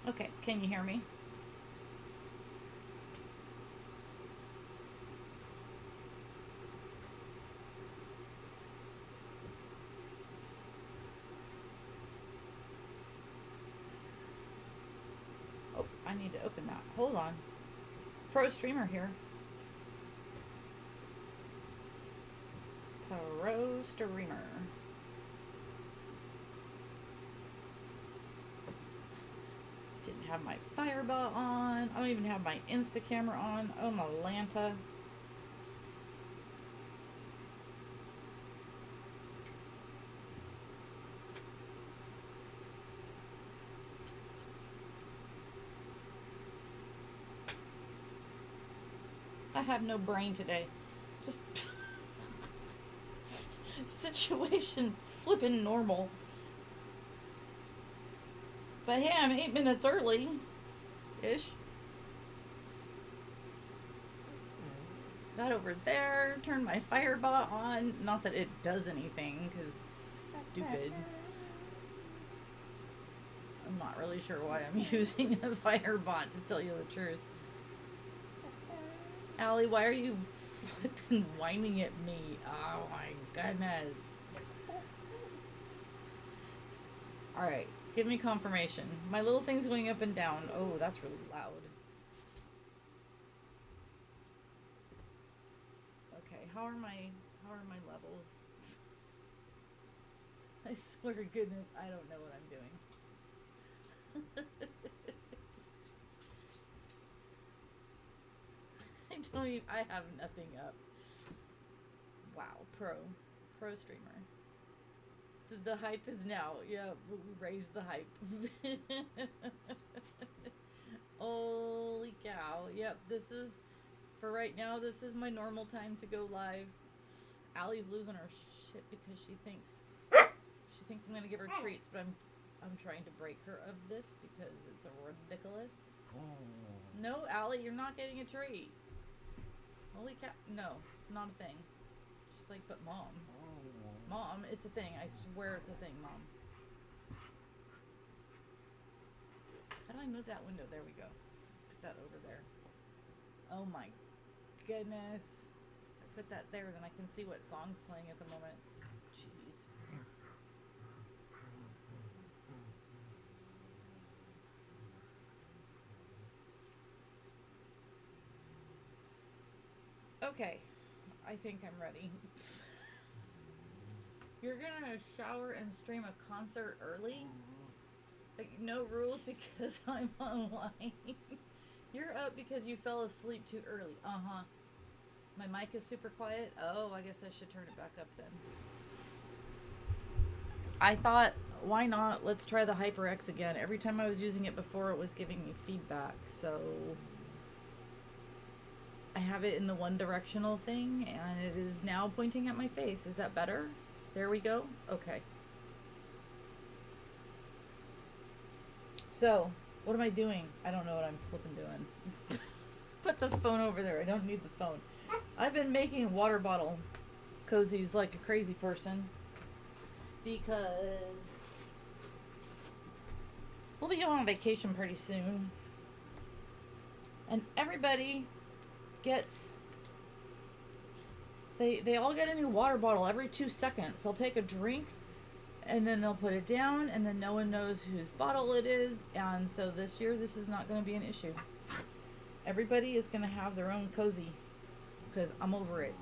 Okay, can you hear me? Oh, I need to open that. Hold on. Pro streamer here. Pro streamer. Didn't have my fireball on. I don't even have my Insta camera on. Oh, my Lanta. I have no brain today. Just situation flipping normal. But hey, I'm 8 minutes early ish. That over there. Turn my fireball on. Not that it does anything, because it's stupid. I'm not really sure why I'm using a firebot, to tell you the truth. Allie, why are you flipping whining at me? Oh my goodness. Alright, give me confirmation. My little thing's going up and down. Oh, that's really loud. Okay, how are my levels? I swear to goodness, I don't know what I'm doing. I don't even, I have nothing up. Wow, pro streamer. The hype is now. Yeah, we raised the hype. Holy cow. Yep, this is, for right now, this is my normal time to go live. Allie's losing her shit because she thinks I'm gonna give her treats, but I'm trying to break her of this because it's ridiculous. No, Allie, you're not getting a treat. Holy cow. No, it's not a thing. She's like, but mom. Mom, it's a thing. I swear it's a thing, mom. How do I move that window? There we go. Put that over there. Oh my goodness. If I put that there, then I can see what song's playing at the moment. Jeez. Okay. I think I'm ready. You're gonna shower and stream a concert early? Like, no rules because I'm online. You're up because you fell asleep too early. Uh-huh. My mic is super quiet. Oh, I guess I should turn it back up then. I thought, why not? Let's try the HyperX again. Every time I was using it before, it was giving me feedback. So I have it in the one directional thing, and it is now pointing at my face. Is that better? There we go. Okay. So, what am I doing? I don't know what I'm flipping doing. Let's put the phone over there. I don't need the phone. I've been making water bottle cozies like a crazy person because we'll be going on vacation pretty soon. And everybody gets they all get a new water bottle every 2 seconds. They'll take a drink and then they'll put it down and then no one knows whose bottle it is, and so this year this is not going to be an issue. Everybody is going to have their own cozy because I'm over it.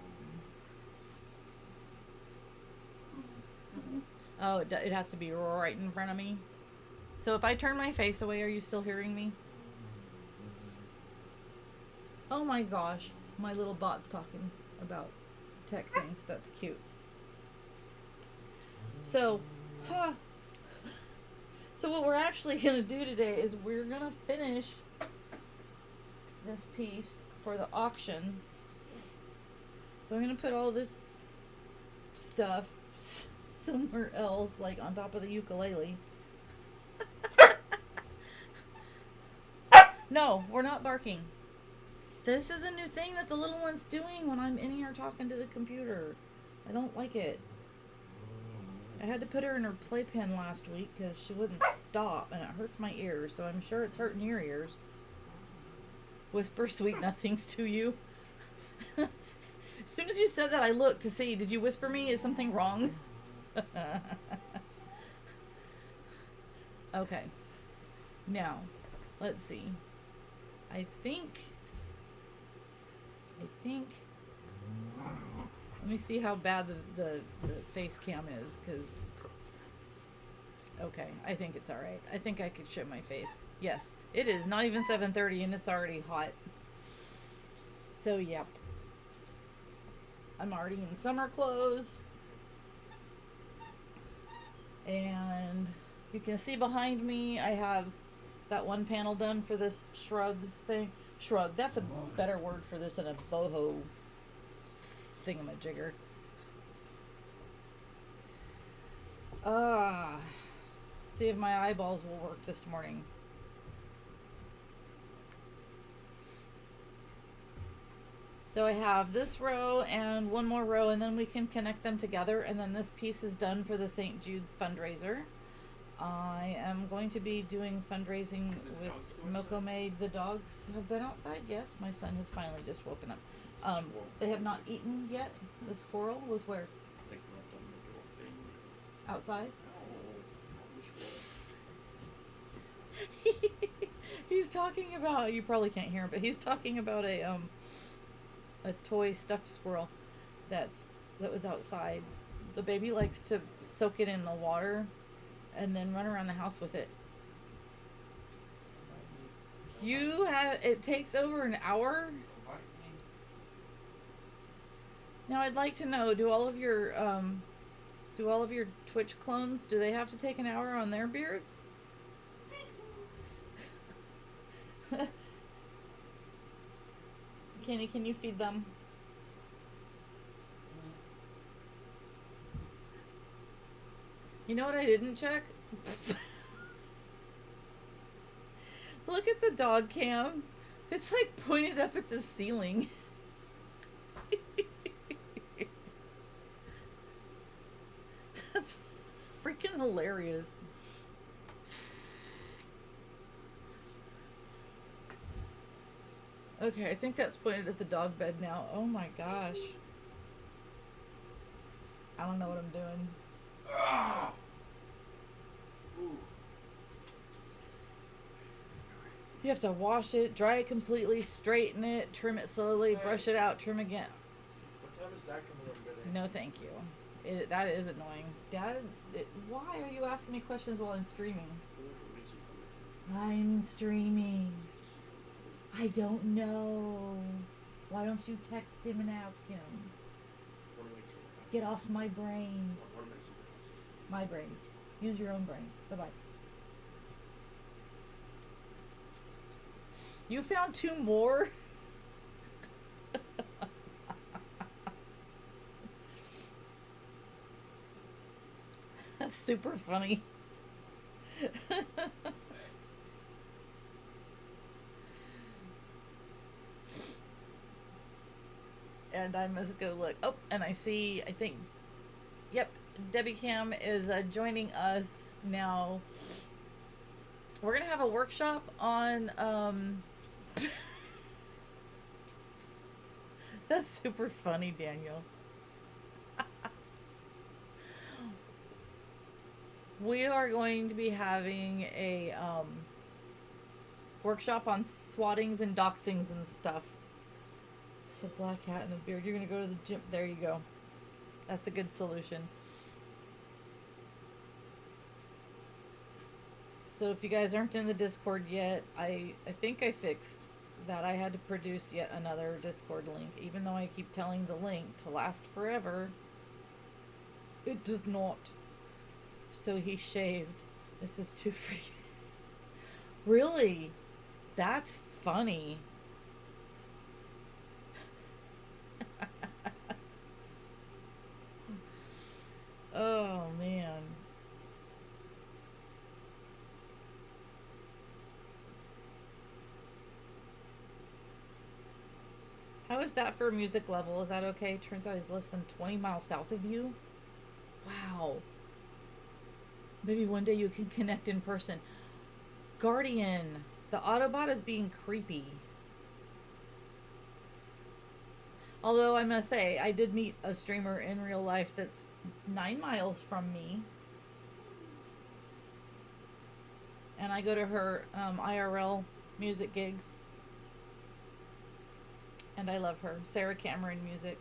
Oh, it has to be right in front of me. So if I turn my face away, are you still hearing me? Oh my gosh, my little bot's talking about tech things. That's cute. So, so what we're actually going to do today is we're going to finish this piece for the auction. So I'm going to put all this stuff somewhere else, like on top of the ukulele. No, we're not barking. This is a new thing that the little one's doing when I'm in here talking to the computer. I don't like it. I had to put her in her playpen last week because she wouldn't stop, and it hurts my ears, so I'm sure it's hurting your ears. Whisper sweet nothings to you. As soon as you said that, I looked to see, did you whisper me? Is something wrong? Okay. Now, let's see. I think. Let me see how bad the face cam is, because. Okay, I think it's alright. I think I could show my face. Yes, it is not even 7:30 and it's already hot. So, yep. I'm already in summer clothes. And you can see behind me, I have that one panel done for this shrug thing. Shrug, that's a better word for this than a boho thingamajigger. See if my eyeballs will work this morning. So I have this row and one more row, and then we can connect them together, and then this piece is done for the St. Jude's fundraiser. I am going to be doing fundraising with Mokome. The dogs have been outside. Yes, my son has finally just woken up. They have not eaten yet. The squirrel was where? Outside? He's talking about, you probably can't hear him, but he's talking about a toy stuffed squirrel that was outside. The baby likes to soak it in the water and then run around the house with it. It takes over an hour. Now I'd like to know, do all of your Twitch clones, do they have to take an hour on their beards? Kenny, can you feed them? You know what I didn't check? Look at the dog cam. It's like pointed up at the ceiling. That's freaking hilarious. Okay, I think that's pointed at the dog bed now. Oh my gosh. I don't know what I'm doing. You have to wash it, dry it completely, straighten it, trim it slowly, brush it out, trim again. What time is that coming up today? No, thank you. That is annoying. Dad, why are you asking me questions while I'm streaming? I'm streaming. I don't know. Why don't you text him and ask him? Get off my brain. My brain. Use your own brain. Bye-bye. You found 2 more? That's super funny. And I must go look. Oh, and I think, yep, Debbie Cam is joining us now. We're going to have a workshop on, that's super funny, Daniel. We are going to be having a, workshop on swattings and doxings and stuff. A black hat and a beard. You're gonna go to the gym. There you go. That's a good solution. So if you guys aren't in the Discord yet, I think I fixed that. I had to produce yet another Discord link, even though I keep telling the link to last forever. It does not. So he shaved. This is too freaking. Really? That's funny. Oh, man. How is that for music level? Is that okay? Turns out he's less than 20 miles south of you. Wow. Maybe one day you can connect in person. Guardian, the Autobot is being creepy. Although I must say, I did meet a streamer in real life that's 9 miles from me. And I go to her IRL music gigs. And I love her. Sarah Cameron Music.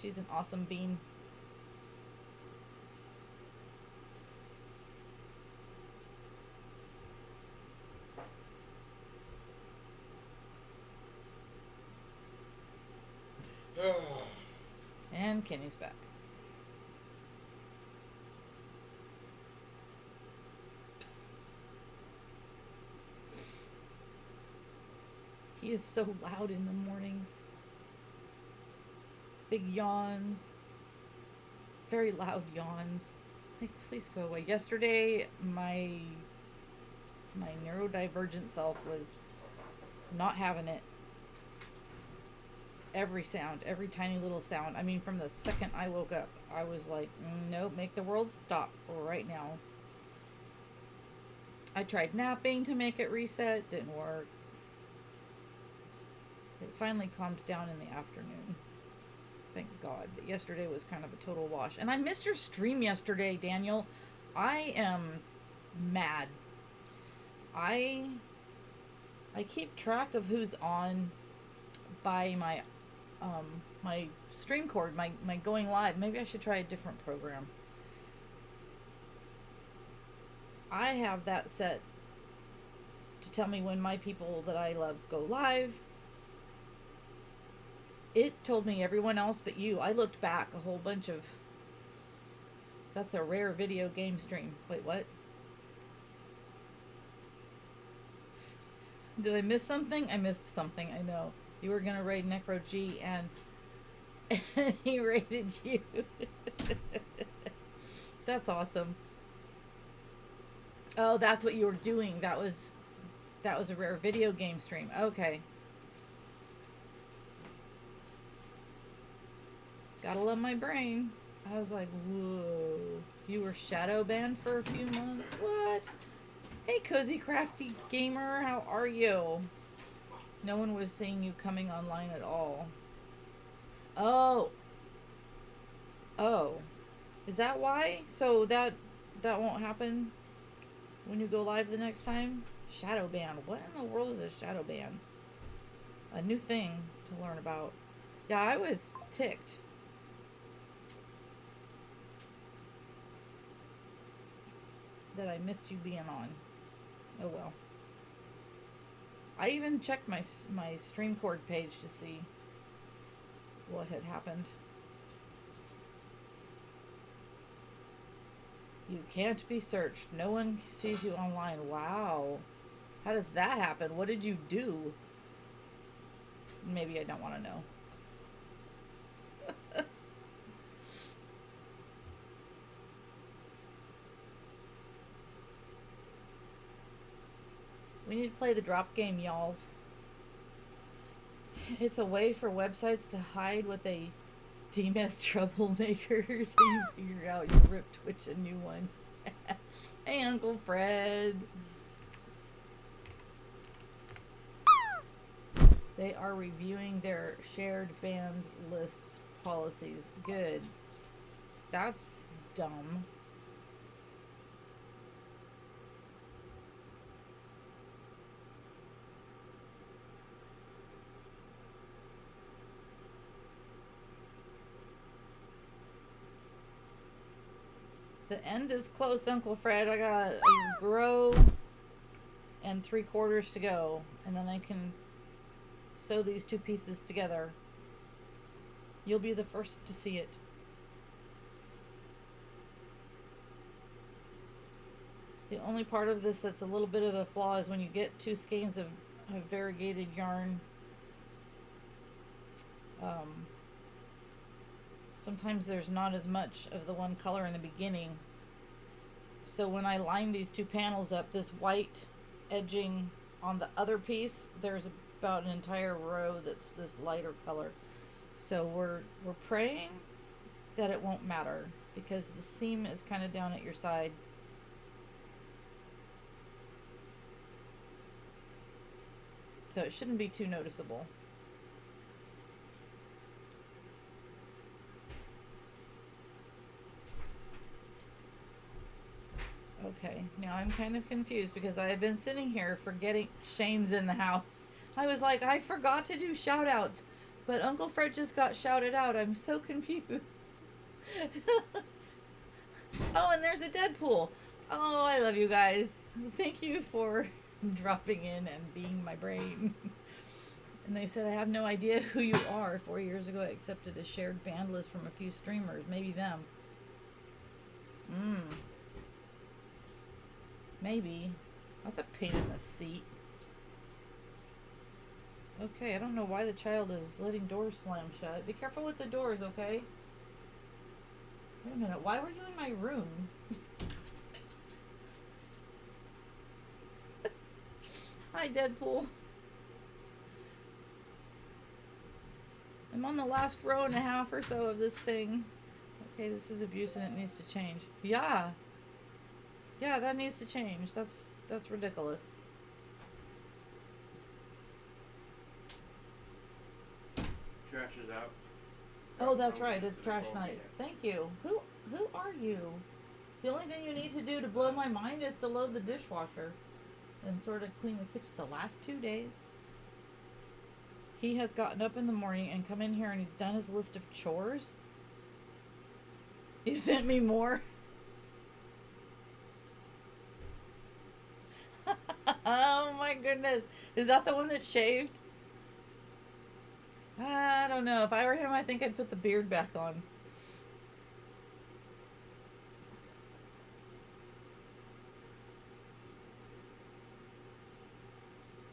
She's an awesome bean. And Kenny's back. He is so loud in the mornings. Big yawns. Very loud yawns. Like, please go away. Yesterday, my neurodivergent self was not having it. Every sound, every tiny little sound. I mean, from the second I woke up, I was like, nope, make the world stop right now. I tried napping to make it reset, didn't work. It finally calmed down in the afternoon. Thank God. But yesterday was kind of a total wash. And I missed your stream yesterday, Daniel. I am mad. I keep track of who's on by my my stream cord, my going live. Maybe I should try a different program. I have that set to tell me when my people that I love go live. It told me everyone else but you. I looked back a whole bunch of... That's a rare video game stream. Wait, what? Did I miss something? I missed something, I know. You were gonna raid Necro G and he raided you. That's awesome. Oh, that's what you were doing. That was a rare video game stream. Okay. Gotta love my brain. I was like, whoa. You were shadow banned for a few months? What? Hey, Cozy Crafty Gamer, how are you? No one was seeing you coming online at all. Oh. Oh. Is that why? So that won't happen when you go live the next time? Shadow ban. What in the world is a shadow ban? A new thing to learn about. Yeah, I was ticked. That I missed you being on. Oh well. I even checked my stream cord page to see what had happened. You can't be searched. No one sees you online. Wow. How does that happen? What did you do? Maybe I don't want to know. We need to play the drop game, y'alls. It's a way for websites to hide what they deem as troublemakers so you figure out you ripped Twitch a new one. Hey, Uncle Fred. They are reviewing their shared banned lists policies. Good. That's dumb. The end is close, Uncle Fred. I got a row and 3/4 to go. And then I can sew these two pieces together. You'll be the first to see it. The only part of this that's a little bit of a flaw is when you get 2 skeins of variegated yarn. Sometimes there's not as much of the one color in the beginning. So when I line these 2 panels up, this white edging on the other piece, there's about an entire row that's this lighter color. So we're praying that it won't matter. because the seam is kind of down at your side. So it shouldn't be too noticeable. Okay, now I'm kind of confused because I have been sitting here forgetting Shane's in the house. I was like, I forgot to do shout outs, but Uncle Fred just got shouted out. I'm so confused. Oh, and there's a Deadpool. Oh, I love you guys. Thank you for dropping in and being my brain. And they said, I have no idea who you are. 4 years ago, I accepted a shared band list from a few streamers. Maybe them. Maybe. That's a pain in the seat. Okay, I don't know why the child is letting doors slam shut. Be careful with the doors, okay? Wait a minute, why were you in my room? Hi, Deadpool. I'm on the last row and a half or so of this thing. Okay, this is abuse and it needs to change. Yeah. Yeah, that needs to change. That's ridiculous. Trash is out. Oh, that's right. It's trash night. Thank you. Who are you? The only thing you need to do to blow my mind is to load the dishwasher and sort of clean the kitchen. The last 2 days, he has gotten up in the morning and come in here and he's done his list of chores. You sent me more. Oh my goodness. Is that the one that shaved? I don't know. If I were him, I think I'd put the beard back on.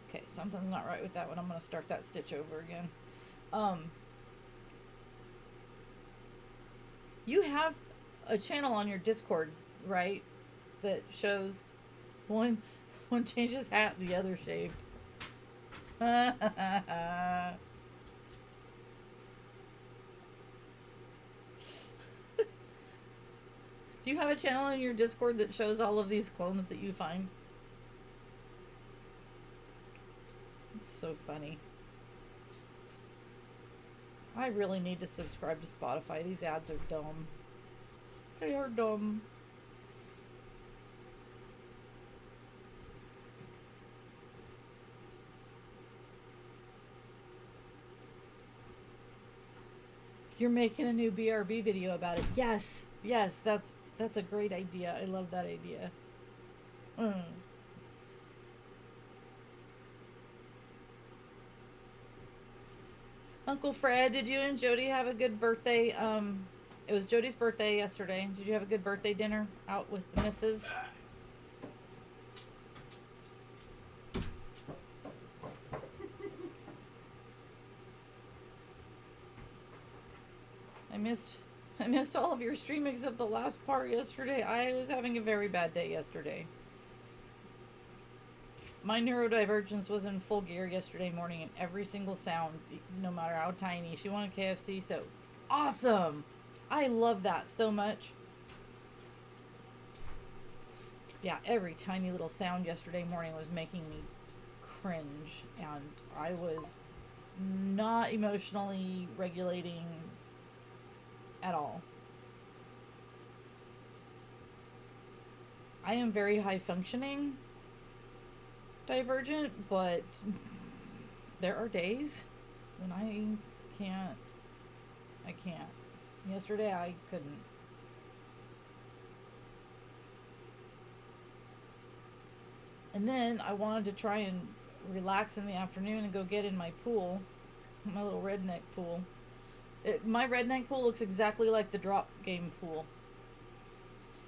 Okay, something's not right with that one. I'm going to start that stitch over again. You have a channel on your Discord, right? That shows one changes hat, the other shaved. Do you have a channel on your Discord that shows all of these clones that you find? It's so funny. I really need to subscribe to Spotify. These ads are dumb. They are dumb. You're making a new BRB video about it. Yes, that's a great idea. I love that idea. Uncle Fred, did you and Jody have a good birthday? It was Jody's birthday yesterday. Did you have a good birthday dinner out with the missus? I missed all of your stream except the last part yesterday. I was having a very bad day yesterday. My neurodivergence was in full gear yesterday morning, and every single sound, no matter how tiny. She wanted KFC, so awesome! I love that so much. Yeah, every tiny little sound yesterday morning was making me cringe, and I was not emotionally regulating at all. I am very high functioning divergent, but there are days when I can't. Yesterday I couldn't. And then I wanted to try and relax in the afternoon and go get in my pool, my little redneck pool. My redneck pool looks exactly like the drop game pool.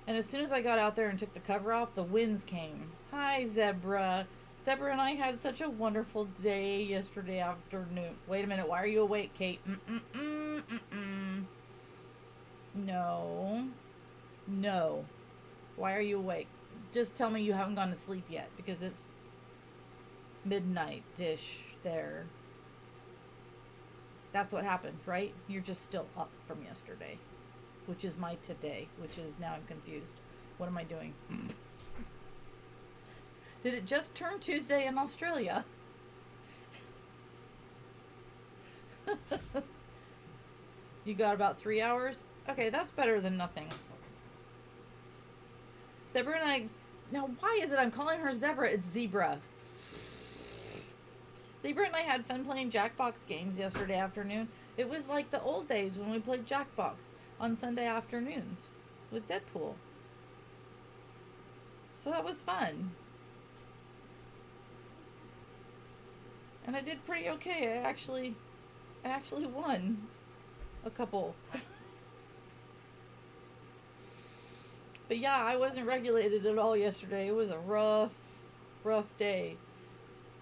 And as soon as I got out there and took the cover off, the winds came. Hi, Zebra. Zebra and I had such a wonderful day yesterday afternoon. Wait a minute, why are you awake, Kate? No. No. Why are you awake? Just tell me you haven't gone to sleep yet, because it's midnight-ish there. That's what happened, right? You're just still up from yesterday. which is my today, which is now I'm confused. What am I doing? Did it just turn Tuesday in Australia? You got about 3 hours? Okay, that's better than nothing. Zebra and I... Now, why is it I'm calling her Zebra? It's Zebra. Zebra and I had fun playing Jackbox games yesterday afternoon. It was like the old days when we played Jackbox on Sunday afternoons with Deadpool. So that was fun. And I did pretty okay. I actually won a couple. But yeah, I wasn't regulated at all yesterday. It was a rough day.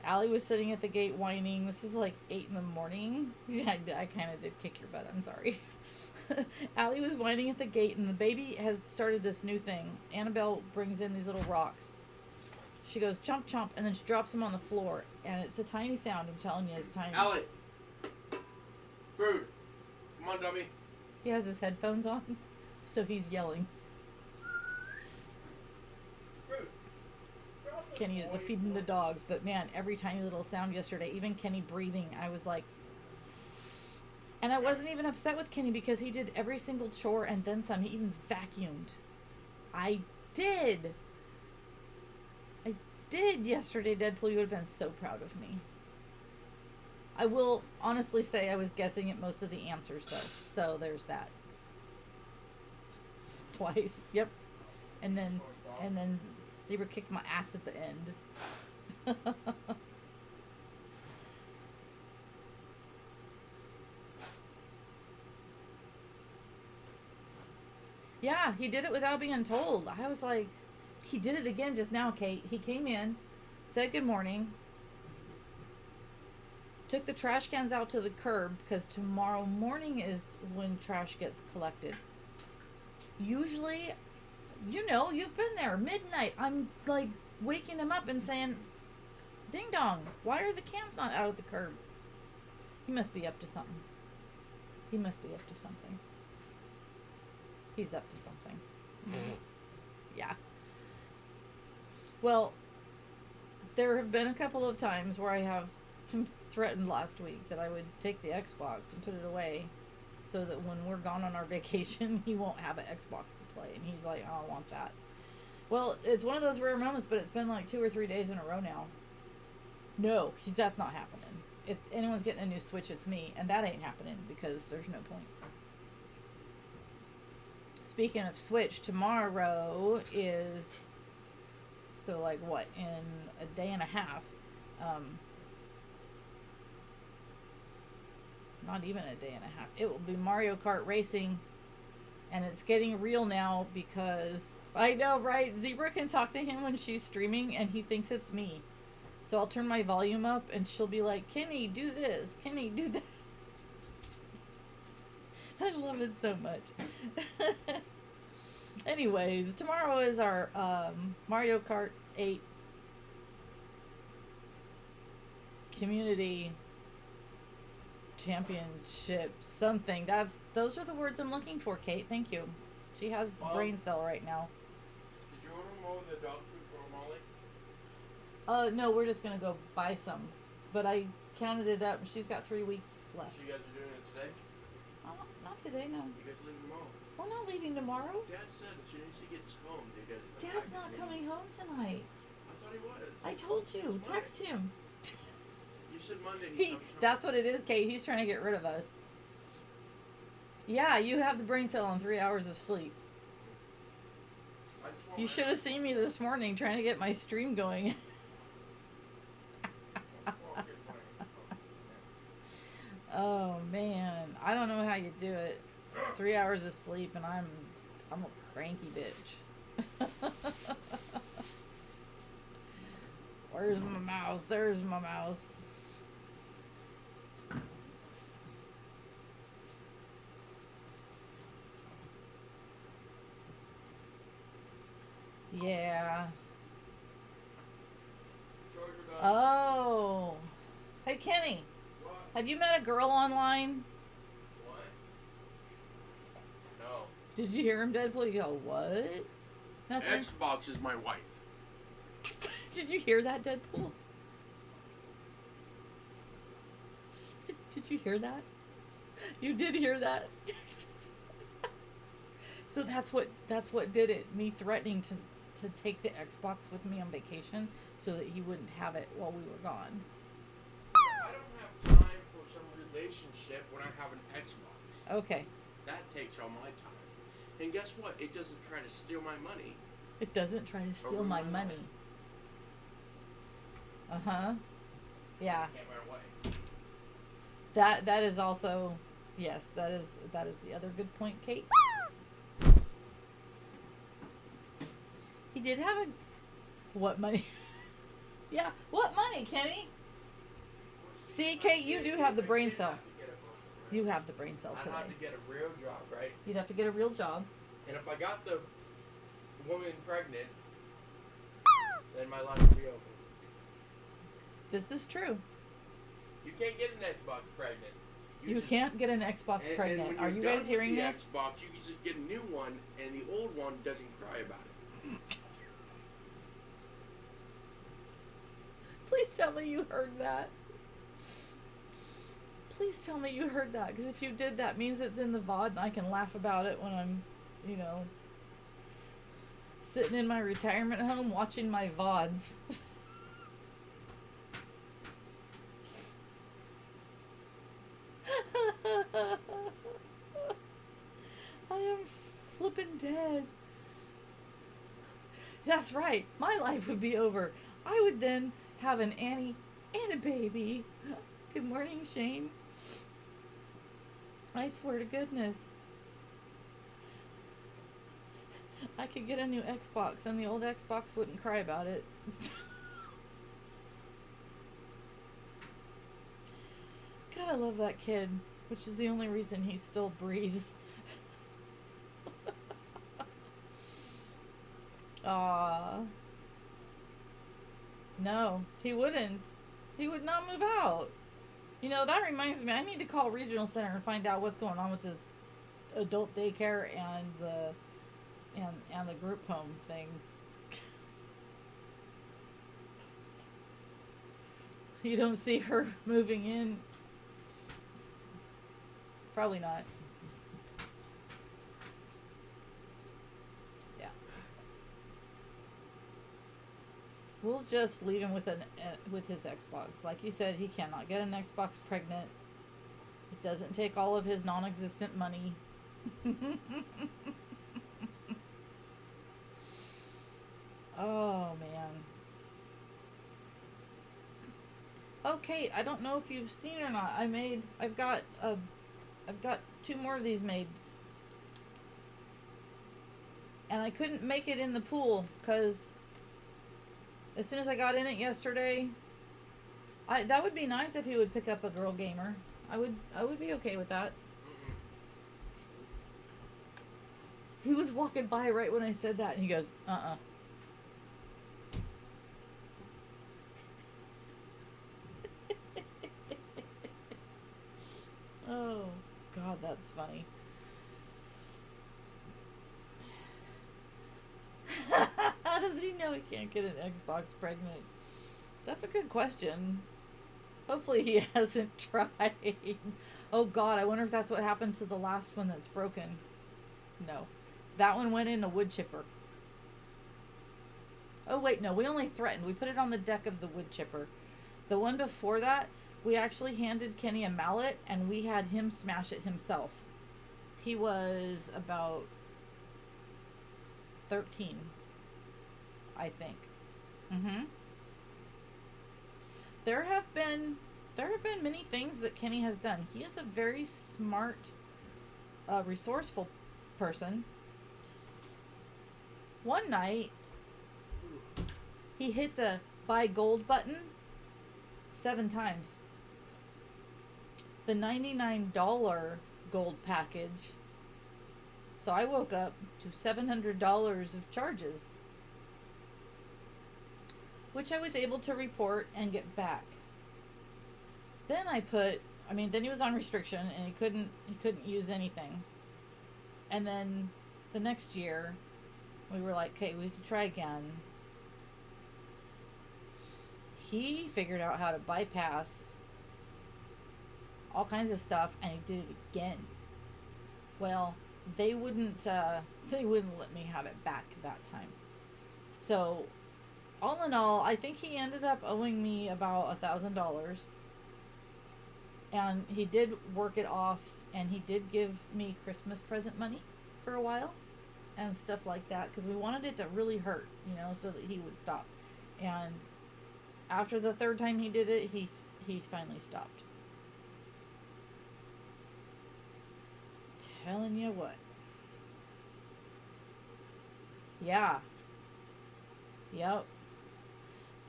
Allie was sitting at the gate whining. This is like 8 in the morning. Yeah, I kind of did kick your butt. I'm sorry. Allie was whining at the gate, and the baby has started this new thing. Annabelle brings in these little rocks. She goes chomp chomp, and then she drops them on the floor, and it's a tiny sound. I'm telling you, it's tiny. Allie! Food! Come on, dummy. He has his headphones on, so he's yelling. Food! Kenny is feeding the dogs, but man, every tiny little sound yesterday, even Kenny breathing, I was like... And I wasn't even upset with Kenny because he did every single chore and then some. He even vacuumed. I did yesterday, Deadpool. You would have been so proud of me. I will honestly say I was guessing at most of the answers, though. So there's that. Twice. Yep. And then Zebra kicked my ass at the end. Yeah, he did it without being told. I was like, he did it again just now, Kate. He came in, said good morning, took the trash cans out to the curb because tomorrow morning is when trash gets collected. Usually, you know, you've been there, midnight. I'm like waking him up and saying, ding dong, why are the cans not out of the curb? He must be up to something. He must be up to something. He's up to something. Yeah. Well, there have been a couple of times where I have threatened last week that I would take the Xbox and put it away so that when we're gone on our vacation, he won't have an Xbox to play. And he's like, oh, I want that. Well, it's one of those rare moments, but it's been like 2 or 3 days in a row now. No, that's not happening. If anyone's getting a new Switch, it's me. And that ain't happening because there's no point. Speaking of Switch, tomorrow is, so like what, in a day and a half, not even a day and a half, it will be Mario Kart Racing, and it's getting real now because, I know, right, Zebra can talk to him when she's streaming, and he thinks it's me, so I'll turn my volume up, and she'll be like, Kenny, do this, Kenny, do that. I love it so much. Anyways, tomorrow is our Mario Kart 8 community championship something. Those are the words I'm looking for, Kate. Thank you. She has the brain cell right now. Did you order more of the dog food for Molly? No, we're just gonna go buy some. But I counted it up. She's got 3 weeks left. So you guys are doing it today? Not today, no. You guys are leaving tomorrow? We're not leaving tomorrow. Dad said as soon as he gets home, you guys. Dad's not coming home tonight. I thought he was. I told you. Text him. You said Monday. That's what it is, Kate. He's trying to get rid of us. Yeah, you have the brain cell on 3 hours of sleep. You should have seen me this morning trying to get my stream going. Oh man, I don't know how you do it. 3 hours of sleep and I'm a cranky bitch. Where's my mouse? There's my mouse. Yeah. Oh. Hey, Kenny. What? Have you met a girl online? What? No. Did you hear him, Deadpool? You go, what? Nothing. Xbox is my wife. Did you hear that, Deadpool? Did you hear that? You did hear that. So that's what did it. Me threatening to take the Xbox with me on vacation so that he wouldn't have it while we were gone. I don't have time for some relationship when I have an Xbox. Okay. That takes all my time. And guess what? It doesn't try to steal my money. It doesn't try to steal my money. Uh-huh. Yeah. Can't run away. That is also, yes, that is the other good point, Kate. He did have a, what money? Yeah, what money, Kenny? See, Kate, you do have the brain cell. You have the brain cell today. I'd have to get a real job, right? You'd have to get a real job. And if I got the woman pregnant, then my life would be over. This is true. You can't get an Xbox pregnant. You can't get an Xbox pregnant. And Are you guys hearing this? Xbox, you can just get a new one, and the old one doesn't cry about it. Please tell me you heard that. Please tell me you heard that, because if you did, that means it's in the VOD and I can laugh about it when I'm, sitting in my retirement home watching my VODs. I am flippin' dead. That's right. My life would be over. I would then have an Annie and a baby. Good morning, Shane. I swear to goodness. I could get a new Xbox and the old Xbox wouldn't cry about it. God, I love that kid, which is the only reason he still breathes. No, he wouldn't. He would not move out. That reminds me, I need to call Regional Center and find out what's going on with this adult daycare and the group home thing. You don't see her moving in? Probably not. Yeah. We'll just leave him with his Xbox. Like he said, he cannot get an Xbox pregnant. It doesn't take all of his non-existent money. Oh man. Okay, I don't know if you've seen or not. I've got 2 more of these made. And I couldn't make it in the pool because as soon as I got in it yesterday, that would be nice if he would pick up a girl gamer. I would be okay with that. He was walking by right when I said that and he goes, uh-uh. Oh, God, that's funny. How does he know he can't get an Xbox pregnant? That's a good question. Hopefully he hasn't tried. Oh, God, I wonder if that's what happened to the last one that's broken. No. That one went in a wood chipper. Oh, wait, no, we only threatened. We put it on the deck of the wood chipper. The one before that, we actually handed Kenny a mallet, and we had him smash it himself. He was about 13, I think. There have been many things that Kenny has done. He is a very smart, resourceful person. One night, he hit the buy gold button 7 times. The $99 gold package. So I woke up to $700 of charges, which I was able to report and get back. Then then he was on restriction and he couldn't use anything. And then the next year, we were like, okay, we could try again. He figured out how to bypass all kinds of stuff, and he did it again. Well, they wouldn't let me have it back that time. So, all in all, I think he ended up owing me about $1,000, and he did work it off, and he did give me Christmas present money for a while and stuff like that, because we wanted it to really hurt, so that he would stop. And after the third time he did it, he finally stopped. Telling you what. Yeah. Yep.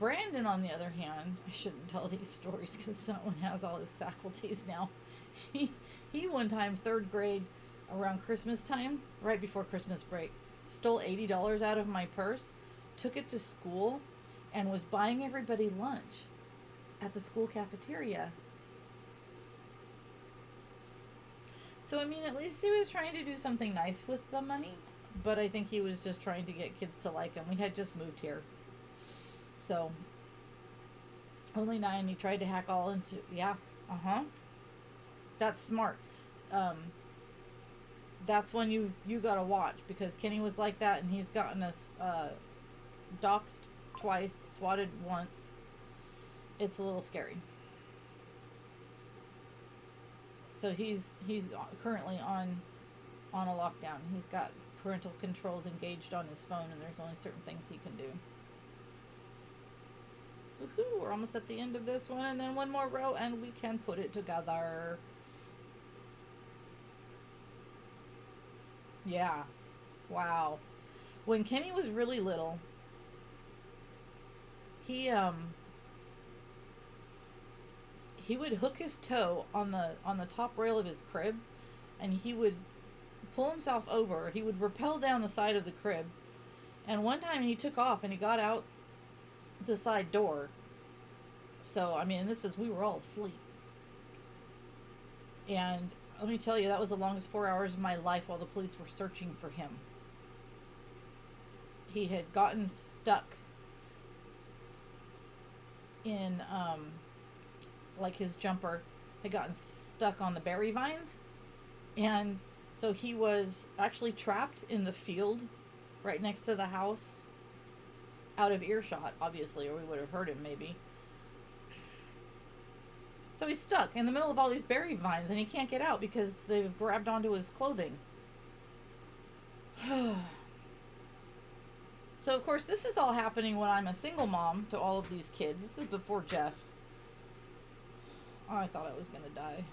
Brandon, on the other hand, I shouldn't tell these stories because someone has all his faculties now. He one time, third grade, around Christmas time, right before Christmas break, stole $80 out of my purse, took it to school, and was buying everybody lunch at the school cafeteria. So, I mean, at least he was trying to do something nice with the money, but I think he was just trying to get kids to like him. We had just moved here. So, only 9, he tried to hack all into, yeah, that's smart. That's when you gotta watch, because Kenny was like that, and he's gotten us doxed twice, swatted once. It's a little scary. So he's currently on a lockdown. He's got parental controls engaged on his phone, and there's only certain things he can do. Woohoo! We're almost at the end of this one, and then one more row, and we can put it together. Yeah. Wow. When Kenny was really little, he would hook his toe on the top rail of his crib, and he would pull himself over. He would rappel down the side of the crib, and one time he took off and he got out the side door. So, I mean, we were all asleep. And let me tell you, that was the longest 4 hours of my life while the police were searching for him. He had gotten stuck in, like his jumper had gotten stuck on the berry vines. And so he was actually trapped in the field right next to the house, out of earshot, obviously, or we would have heard him maybe. So he's stuck in the middle of all these berry vines, and he can't get out because they've grabbed onto his clothing. So, of course, this is all happening when I'm a single mom to all of these kids. This is before Jeff. Oh, I thought I was going to die.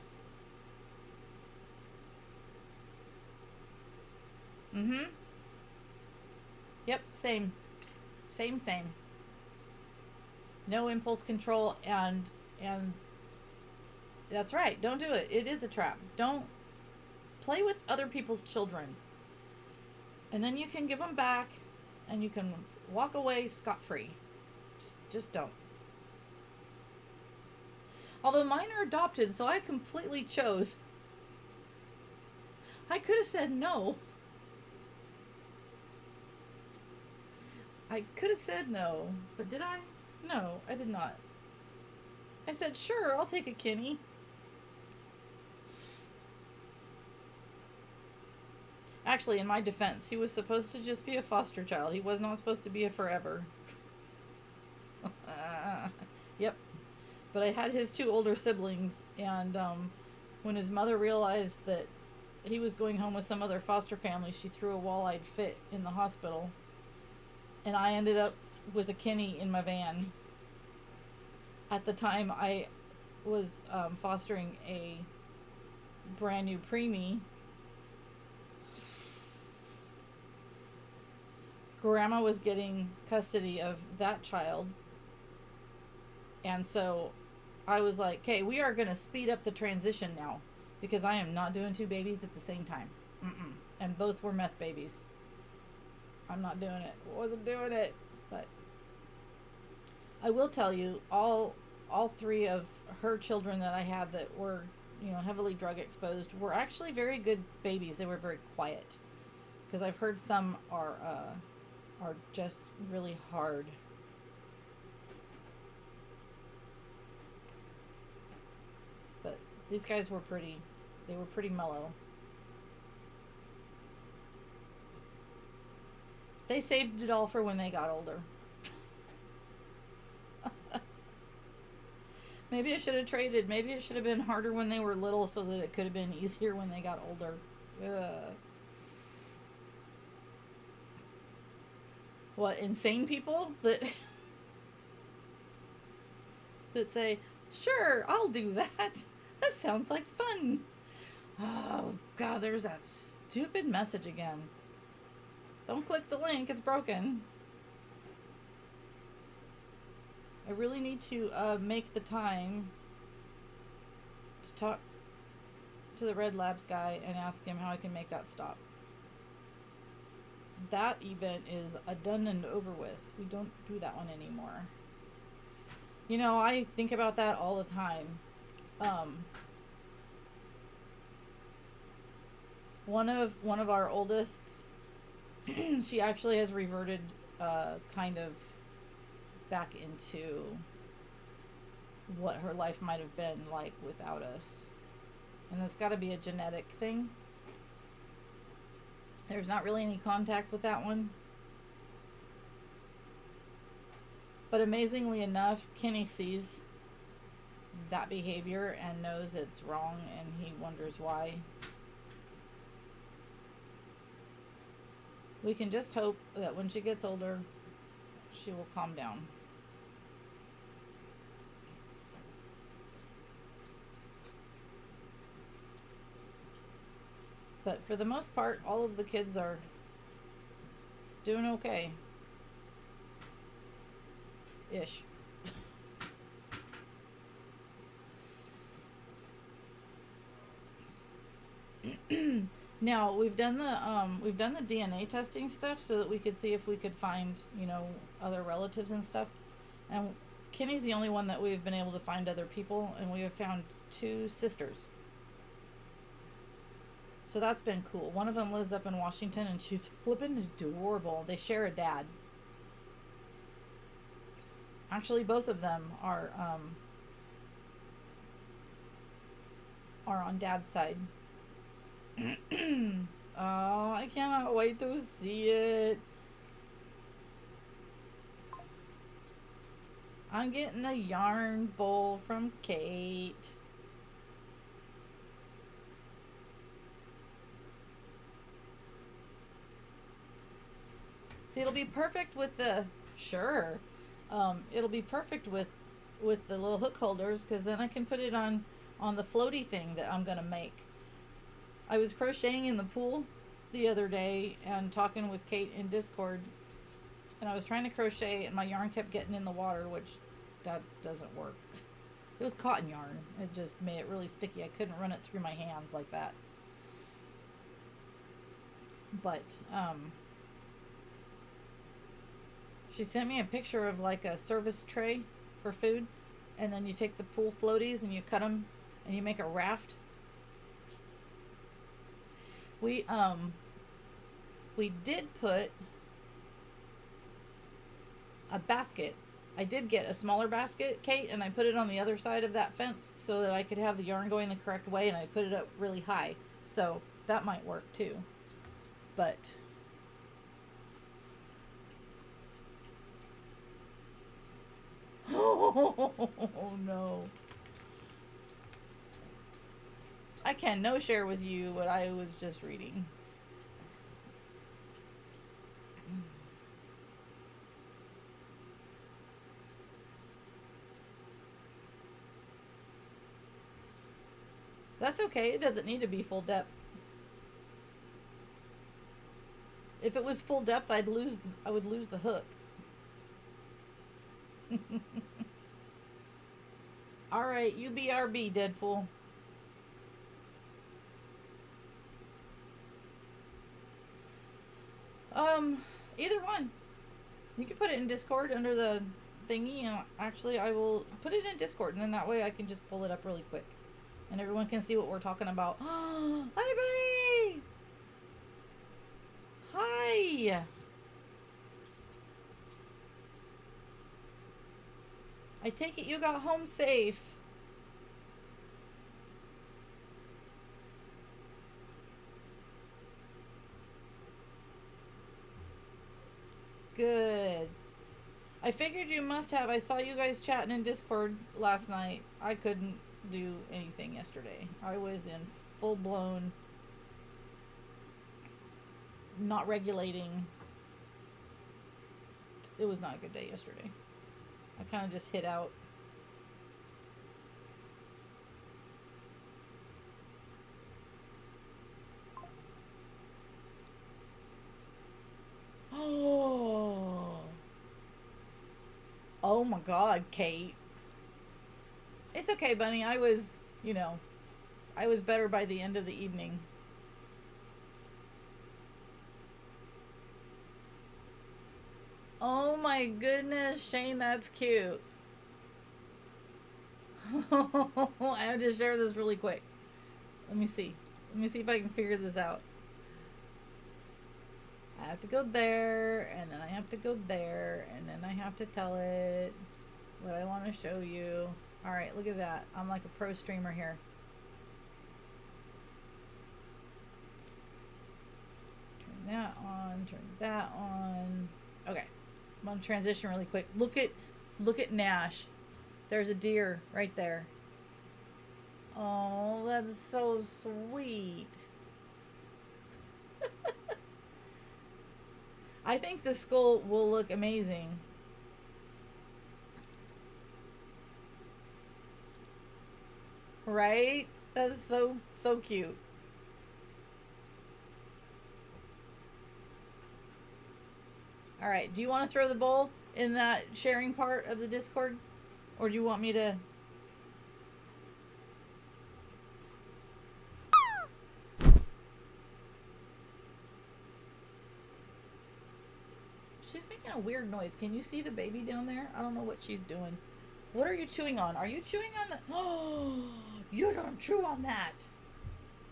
Mm-hmm. Yep, same. Same. No impulse control, and that's right. Don't do it. It is a trap. Don't play with other people's children. And then you can give them back, and you can walk away scot-free. Just don't. Although mine are adopted, so I completely chose. I could have said no. I could have said no, but did I? No, I did not. I said, sure, I'll take a Kenny. Actually, in my defense, he was supposed to just be a foster child. He was not supposed to be a forever. Yep. But I had his 2 older siblings, and when his mother realized that he was going home with some other foster family, she threw a wall-eyed fit in the hospital. And I ended up with a Kenny in my van. At the time, I was fostering a brand new preemie. Grandma was getting custody of that child. And so I was like, okay, we are going to speed up the transition now, because I am not doing 2 babies at the same time. And both were meth babies. I'm not doing it. Wasn't doing it. But I will tell you, all 3 of her children that I had that were, heavily drug exposed were actually very good babies. They were very quiet. because I've heard some are just really hard. But these guys were pretty. They were pretty mellow. They saved it all for when they got older. Maybe I should have traded. Maybe it should have been harder when they were little so that it could have been easier when they got older. Ugh. What, insane people that that say, "Sure, I'll do that. That sounds like fun." Oh, God, there's that stupid message again. Don't click the link, it's broken. I really need to make the time to talk to the Red Labs guy and ask him how I can make that stop. That event is done and over with. We don't do that one anymore. You know, I think about that all the time. One of our oldest, she actually has reverted kind of back into what her life might have been like without us. And it's got to be a genetic thing. There's not really any contact with that one. But amazingly enough, Kenny sees that behavior and knows it's wrong, and he wonders why. We can just hope that when she gets older, she will calm down. But for the most part, all of the kids are doing okay. Ish. Now we've done the DNA testing stuff so that we could see if we could find, you know, other relatives and stuff. And Kenny's the only one that we've been able to find other people, and we have found 2 sisters. So that's been cool. One of them lives up in Washington, and she's flippin' adorable. They share a dad. Actually, both of them are on Dad's side. Oh, I cannot wait to see it. I'm getting a yarn bowl from Kate. See, it'll be perfect with the it'll be perfect with the little hook holders, because then I can put it on the floaty thing that I'm gonna make. I was crocheting in the pool the other day and talking with Kate in Discord, and I was trying to crochet and my yarn kept getting in the water, which that doesn't work. It was cotton yarn. It just made it really sticky. I couldn't run it through my hands like that. But she sent me a picture of like a service tray for food, and then you take the pool floaties and you cut them and you make a raft. We did put a basket. I did get a smaller basket, Kate, and I put it on the other side of that fence so that I could have the yarn going the correct way, and I put it up really high. So that might work too. But oh no. I can no share with you what I was just reading. That's okay. It doesn't need to be full depth. If it was full depth, I would lose the hook. All right, you BRB, Deadpool. Either one. You can put it in Discord under the thingy, and actually I will put it in Discord, and then that way I can just pull it up really quick, and everyone can see what we're talking about. Hi, buddy! Why? I take it you got home safe. Good. I figured you must have. I saw you guys chatting in Discord last night. I couldn't do anything yesterday. I was in full blown not regulating. It was not a good day yesterday. I kind of just hit out. Oh. Oh my God, Kate. It's okay, Bunny. I was, I was better by the end of the evening. Oh my goodness, Shane, that's cute. I have to share this really quick. Let me see. Let me see if I can figure this out. I have to go there, and then I have to go there, and then I have to tell it what I want to show you. Alright, look at that. I'm like a pro streamer here. Turn that on, turn that on. Okay. I'm gonna transition really quick. Look at Nash. There's a deer right there. Oh, that's so sweet. I think the skull will look amazing. Right? That's so cute. Alright, do you want to throw the bowl in that sharing part of the Discord? Or do you want me to... She's making a weird noise. Can you see the baby down there? I don't know what she's doing. What are you chewing on? Are you chewing on the... Oh, you don't chew on that.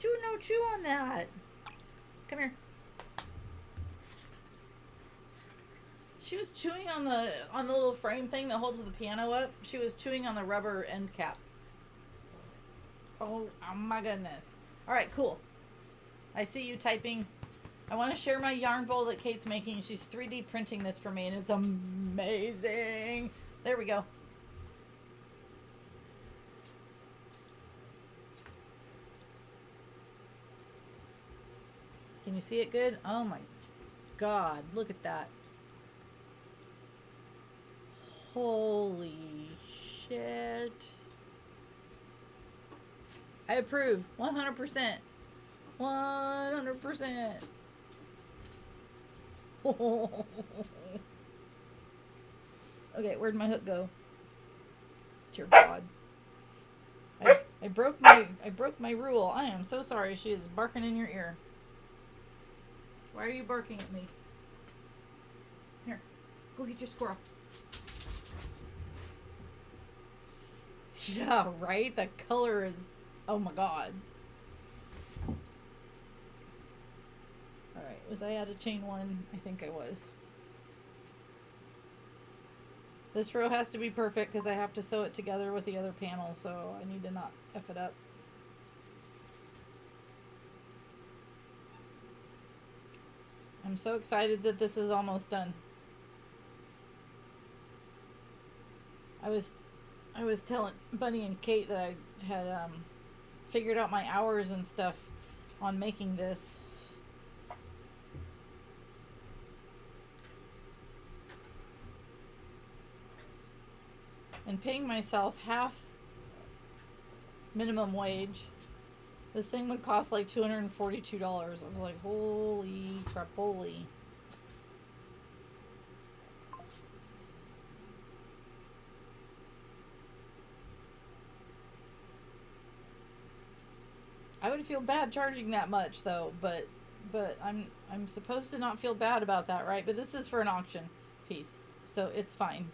You don't chew on that. Come here. She was chewing on the little frame thing that holds the piano up. She was chewing on the rubber end cap. Oh my goodness. Alright, cool. I see you typing. I want to share my yarn bowl that Kate's making. She's 3D printing this for me, and it's amazing. There we go. Can you see it good? Oh my God, look at that. Holy shit. I approve. 100%. 100%. Okay, where'd my hook go? Dear God. I broke my rule. I am so sorry. She is barking in your ear. Why are you barking at me? Here, go get your squirrel. Yeah, right? The color is... Oh my God. Alright, was I out of chain one? I think I was. This row has to be perfect because I have to sew it together with the other panel, so I need to not F it up. I'm so excited that this is almost done. I was telling Bunny and Kate that I had figured out my hours and stuff on making this. And paying myself half minimum wage. This thing would cost like $242. I was like, holy crap, holy. I would feel bad charging that much though, but I'm supposed to not feel bad about that, right? But this is for an auction piece, so it's fine.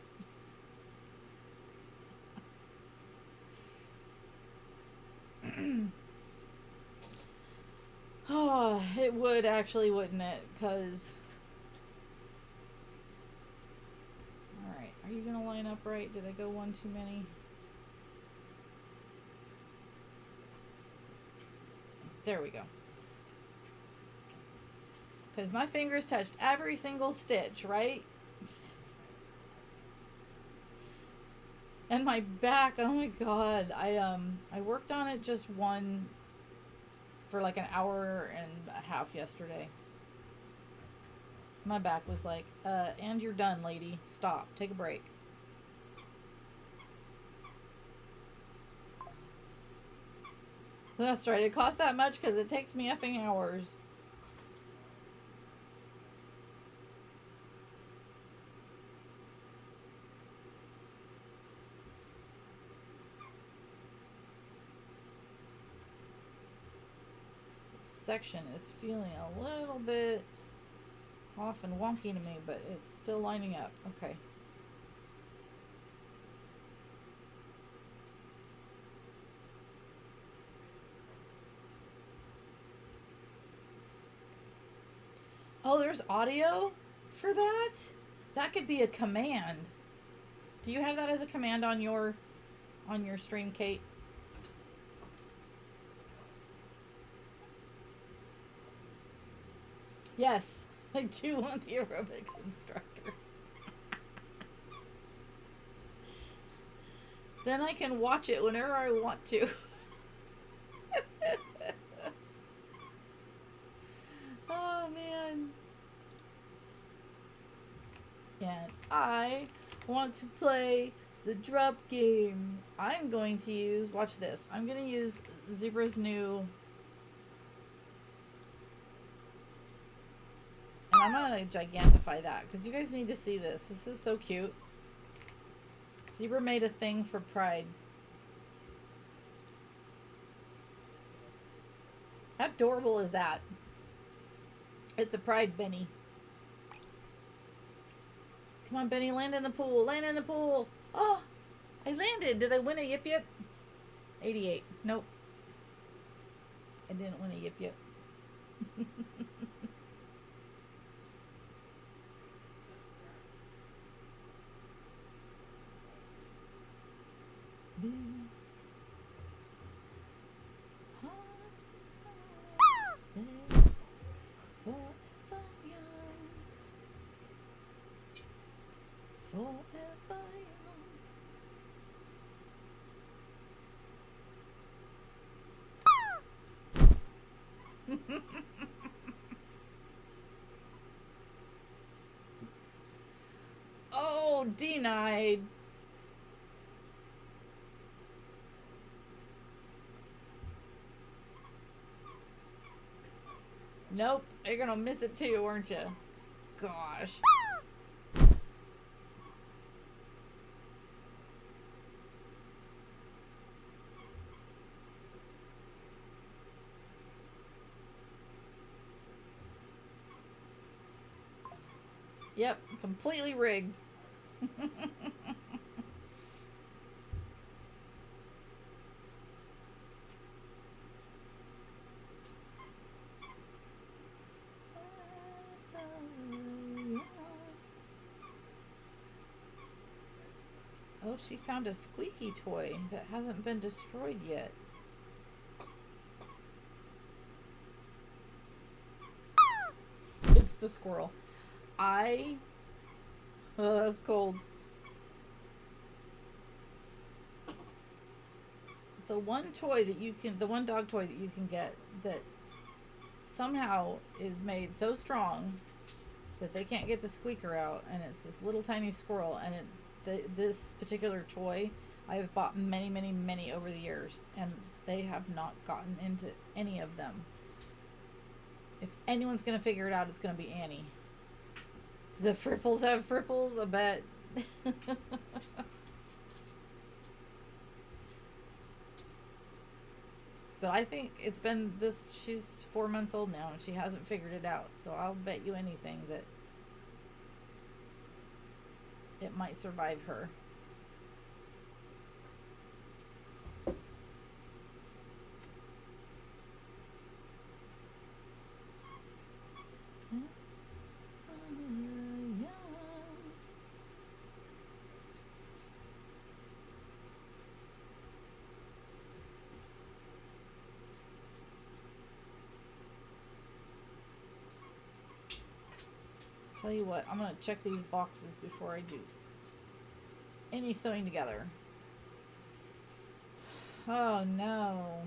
Oh, it would actually, wouldn't it? Because Are you gonna line up right? Did I go one too many? There we go. Because my fingers touched every single stitch, right? And my back, oh my god. I worked on it just one for like an hour and a half yesterday. My back was like, and you're done, lady. Stop. Take a break. That's right. It costs that much because it takes me effing hours. This section is feeling a little bit off and wonky to me, but it's still lining up. Okay. Oh, there's audio for that? That could be a command. Do you have that as a command on your stream, Kate? Yes, I do want the aerobics instructor. Then I can watch it whenever I want to. Oh man. And I want to play the drop game. I'm going to use, watch this, I'm going to use Zebra's new, and I'm going to gigantify that because you guys need to see this. This is so cute. Zebra made a thing for Pride. How adorable is that? It's a Pride Benny. Come on, Benny, land in the pool. Land in the pool. Oh, I landed. Did I win a yip yip? 88. Nope. I didn't win a yip yip. Oh, denied. Nope, you're gonna miss it too, aren't you? Gosh. Yep, completely rigged. Oh, she found a squeaky toy that hasn't been destroyed yet. It's the squirrel. Oh, that's cold. The one toy that you can, the one dog toy that you can get that somehow is made so strong that they can't get the squeaker out, and it's this little tiny squirrel, and this particular toy I have bought many, many, many over the years, and they have not gotten into any of them. If anyone's gonna figure it out, it's gonna be Annie. The Fripples have Fripples, I bet. But I think it's been this, she's 4 months old now and she hasn't figured it out. So I'll bet you anything that it might survive her. Tell you what, I'm gonna check these boxes before I do any sewing together. Oh no.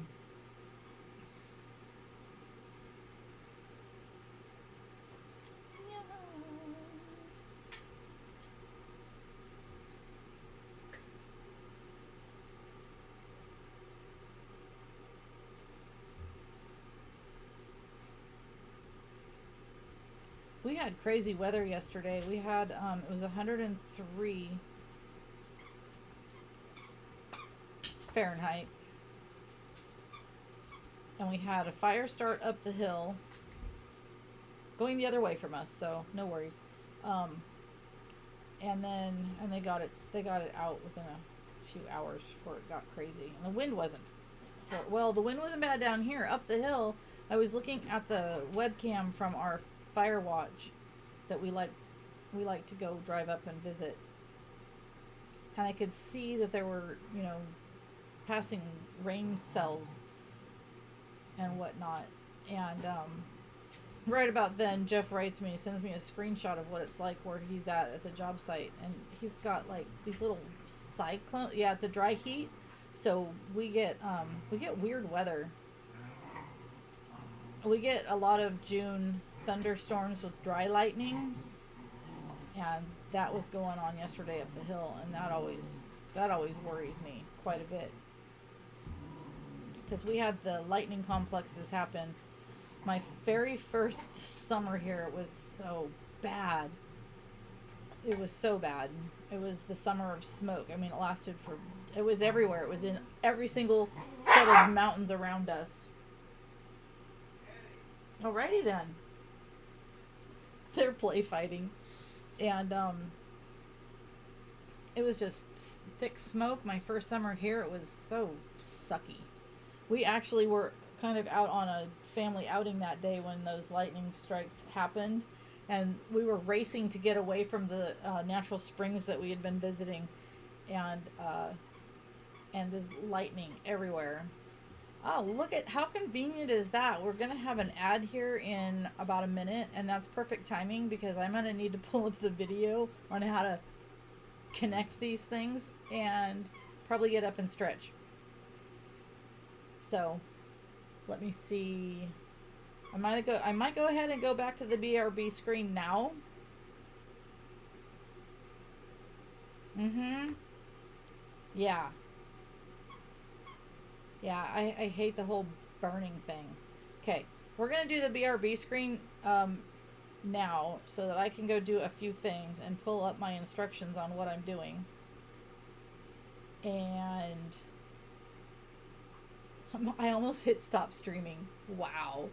We had crazy weather yesterday. We had it was 103 Fahrenheit. And we had a fire start up the hill going the other way from us, so no worries. And they got it out within a few hours before it got crazy. And the wind wasn't the wind wasn't bad down here. Up the hill, I was looking at the webcam from our fire watch that we like to go drive up and visit. And I could see that there were, passing rain cells and whatnot. And right about then, Jeff writes me, sends me a screenshot of what it's like where he's at the job site, and he's got like these little cyclones. Yeah, it's a dry heat, so we get weird weather. We get a lot of June thunderstorms with dry lightning, and that was going on yesterday up the hill, and that always worries me quite a bit, because we had the lightning complexes happen. My very first summer here, it was so bad. It was so bad. It was the summer of smoke. I mean, it was everywhere. It was in every single set of mountains around us. Alrighty then. They're play fighting. And it was just thick smoke. My first summer here, it was so sucky. We actually were kind of out on a family outing that day when those lightning strikes happened, and we were racing to get away from the natural springs that we had been visiting, and just lightning everywhere. Oh, look at how convenient is that. We're gonna have an ad here in about a minute, and that's perfect timing because I'm gonna need to pull up the video on how to connect these things and probably get up and stretch. So let me see. I might go ahead and go back to the BRB screen now. Yeah. Yeah, I hate the whole burning thing. Okay, we're gonna do the BRB screen now so that I can go do a few things and pull up my instructions on what I'm doing. And I almost hit stop streaming. Wow.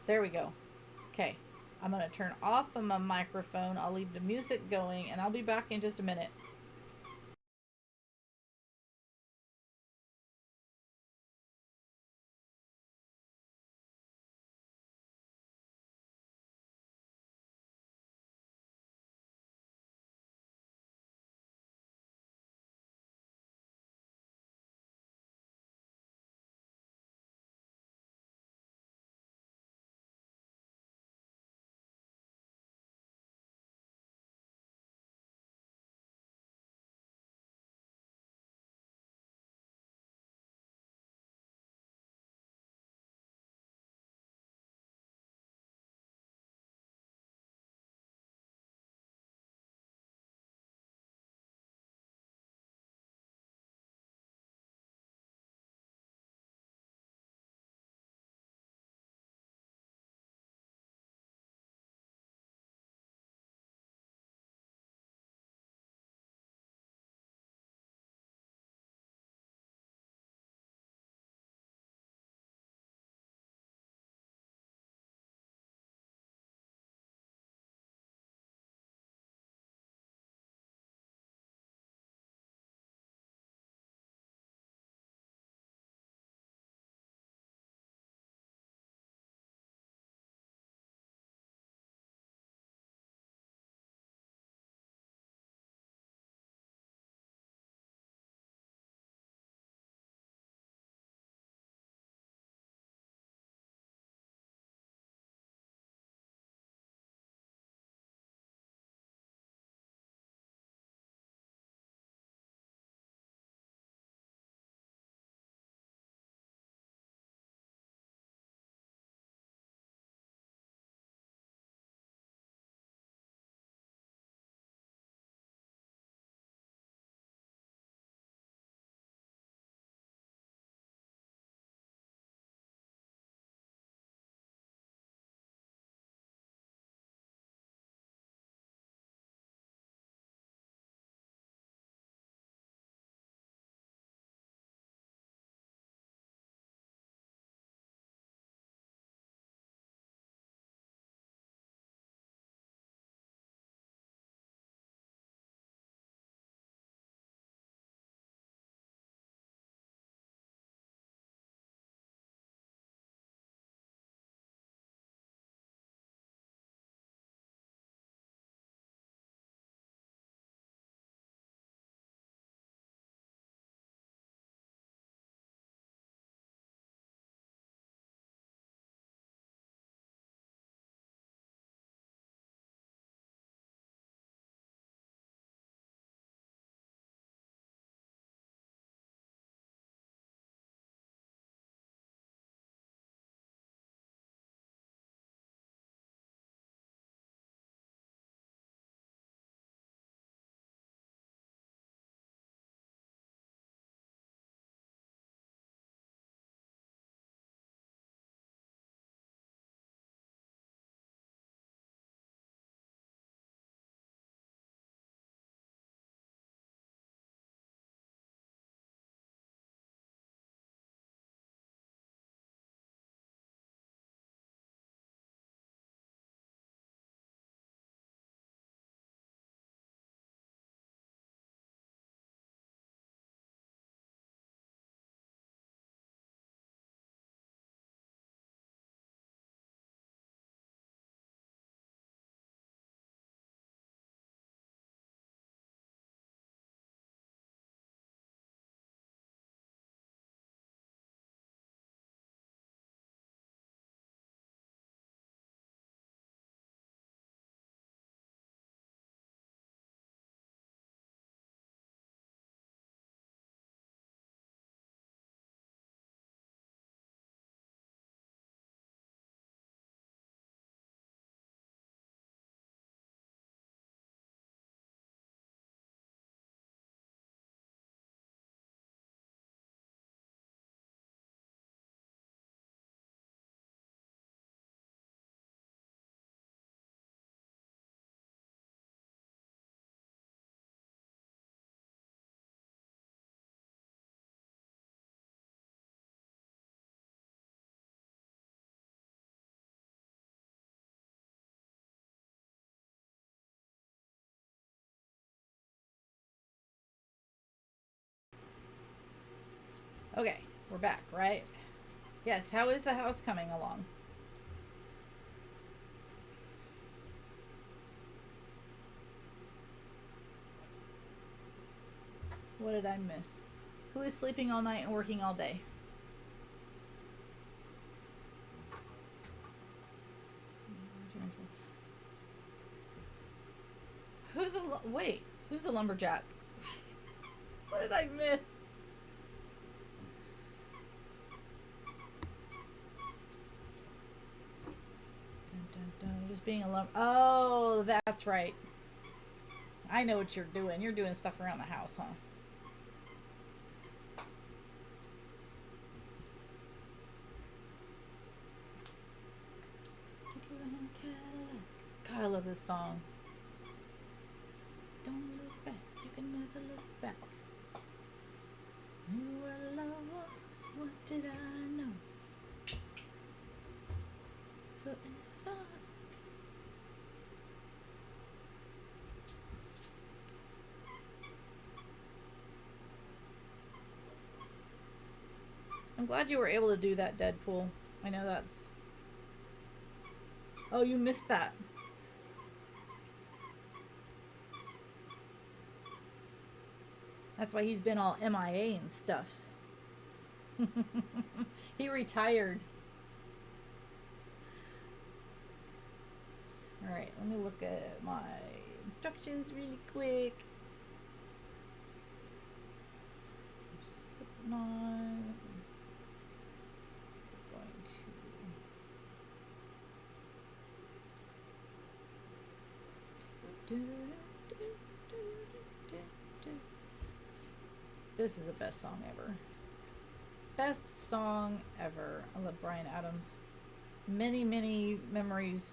There we go. Okay. I'm going to turn off my microphone. I'll leave the music going, and I'll be back in just a minute. Okay, we're back, right? Yes, how is the house coming along? What did I miss? Who is sleeping all night and working all day? Wait, who's a lumberjack? What did I miss? Dun, dun, dun. Just being a Oh, that's right. I know what you're doing. You're doing stuff around the house, huh? God, I love this song. Don't look back, you can never look back. Knew what love was, what did I know? Forever. I'm glad you were able to do that, Deadpool. I know that's... Oh, you missed that. That's why he's been all MIA and stuff. He retired. Alright, let me look at my instructions really quick. Slipknot. This is the best song ever. Best song ever. I love Bryan Adams. Many, many memories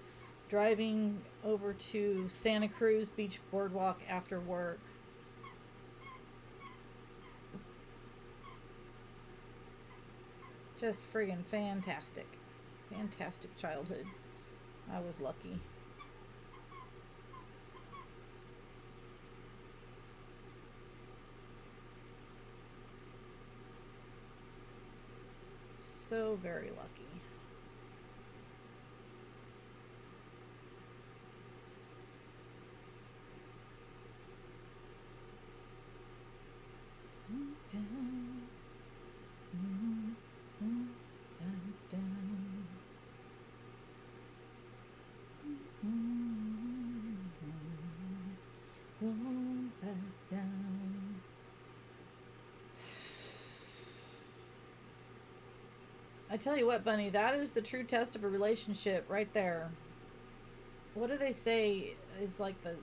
driving over to Santa Cruz Beach Boardwalk after work. Just friggin' fantastic. Fantastic childhood. I was lucky. So very lucky. I tell you what, Bunny, that is the true test of a relationship right there. What do they say is like the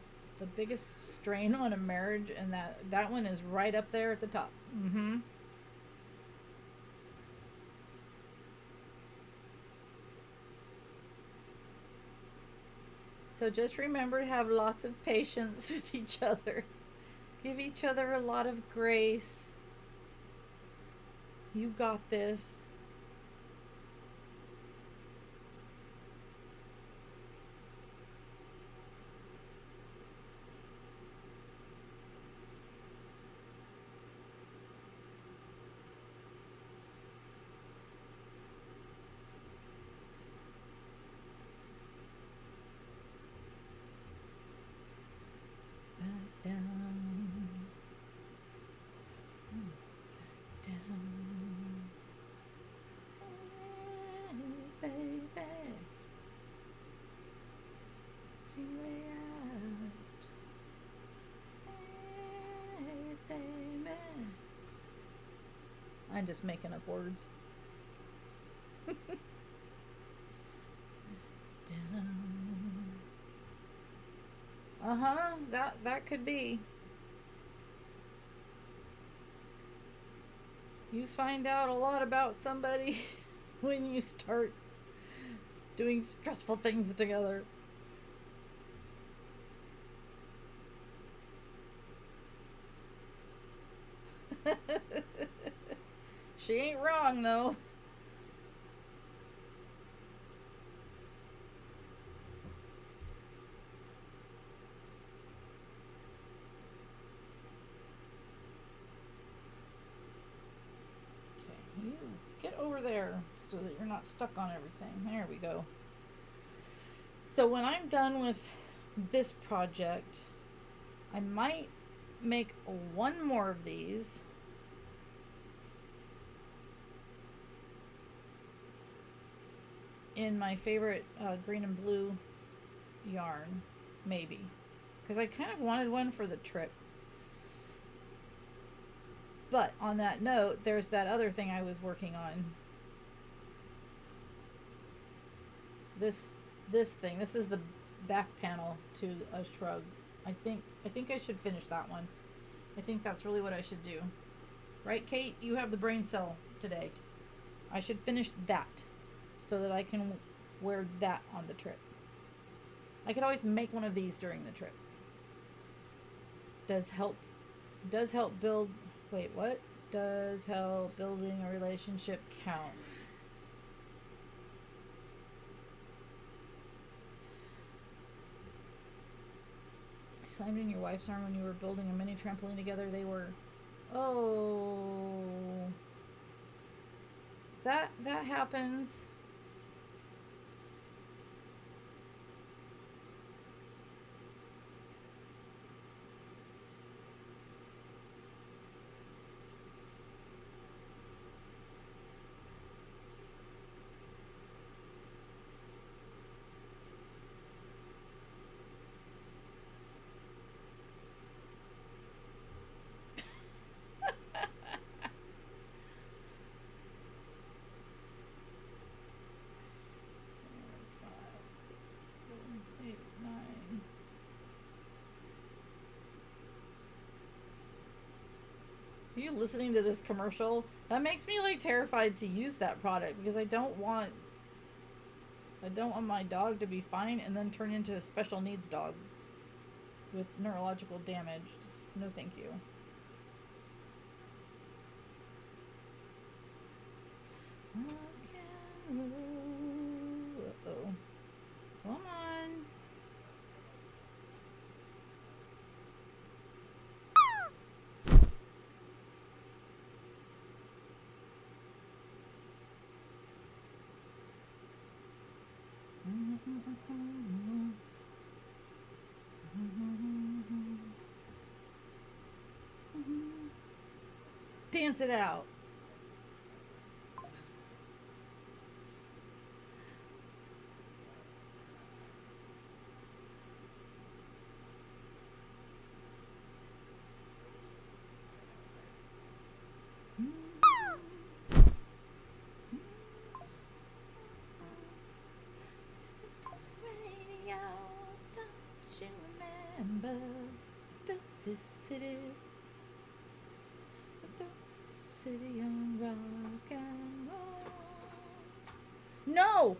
biggest strain on a marriage, and that one is right up there at the top. Mm-hmm. So just remember to have lots of patience with each other. Give each other a lot of grace. You got this. I'm just making up words. Uh-huh, that could be. You find out a lot about somebody when you start doing stressful things together. She ain't wrong, though. there so that you're not stuck on everything. There we go. So when I'm done with this project, I might make one more of these. In my favorite green and blue yarn, maybe. Because I kind of wanted one for the trip. But on that note, there's that other thing I was working on. This thing. This is the back panel to a shrug. I think I should finish that one. I think that's really what I should do. Right, Kate? You have the brain cell today. I should finish that so that I can wear that on the trip. I could always make one of these during the trip. Does help build. Wait, what? Does help building a relationship count? Slammed in your wife's arm when you were building a mini trampoline together. They were, oh, that happens. Are you listening to this commercial? That makes me like terrified to use that product because I don't want my dog to be fine and then turn into a special needs dog with neurological damage. Just no thank you. Uh-oh. Come on. Dance it out. This city, about the city on rock and roll. No!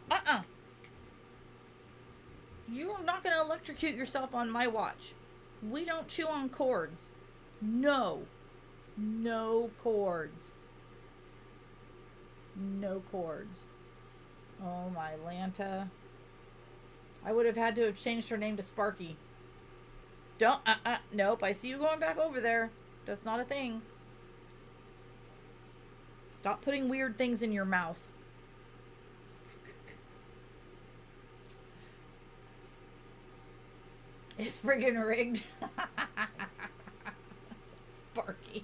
You're not gonna electrocute yourself on my watch. We don't chew on cords. No. No cords. No cords. Oh my Lanta. I would have had to have changed her name to Sparky. Don't, nope, I see you going back over there. That's not a thing. Stop putting weird things in your mouth. It's friggin' rigged. Sparky.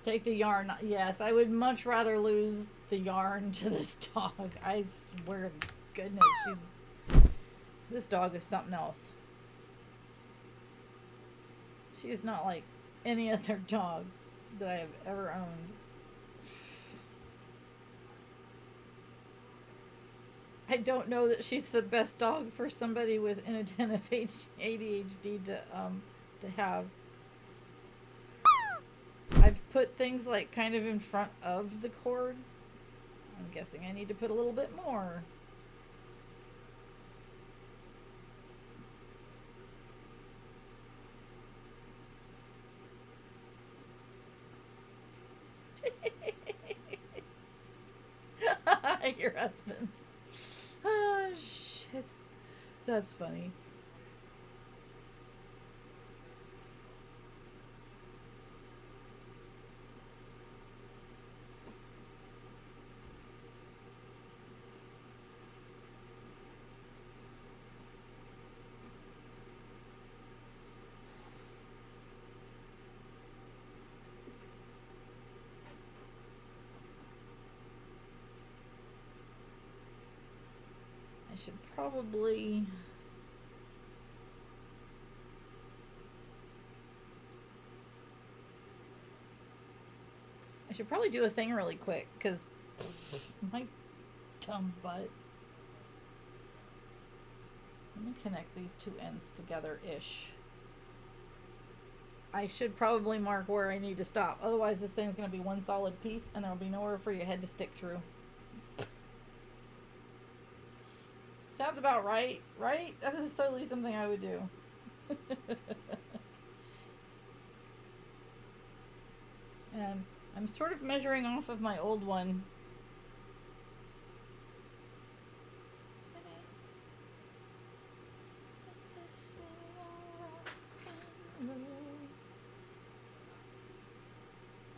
Take the yarn. Yes, I would much rather lose the yarn to this dog. I swear to goodness, this dog is something else. She is not like any other dog that I have ever owned. I don't know that she's the best dog for somebody with inattentive ADHD to have. I've put things like kind of in front of the cords. I'm guessing I need to put a little bit more. Your husband. Oh, shit. That's funny. should probably... do a thing really quick, because my dumb butt. Let me connect these two ends together-ish. I should probably mark where I need to stop. Otherwise, this thing's going to be one solid piece, and there will be nowhere for your head to stick through. Sounds about right, right? That is totally something I would do. And I'm sort of measuring off of my old one.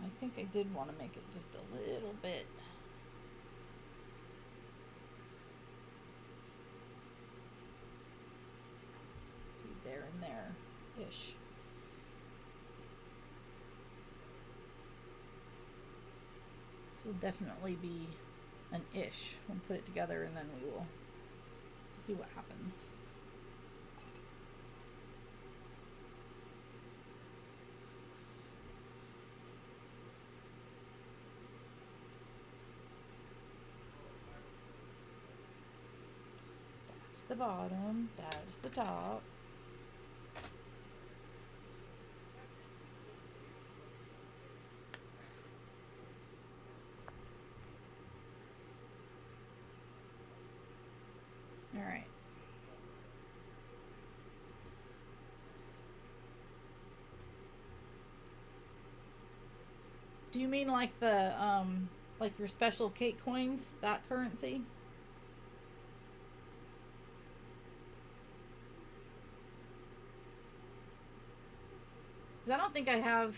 I think I did want to make it just a little bit. There and there-ish. This will definitely be an ish. We'll put it together and then we will see what happens. That's the bottom, that's the top. All right. Do you mean like the like your special cake coins, that currency? 'Cause I don't think I have.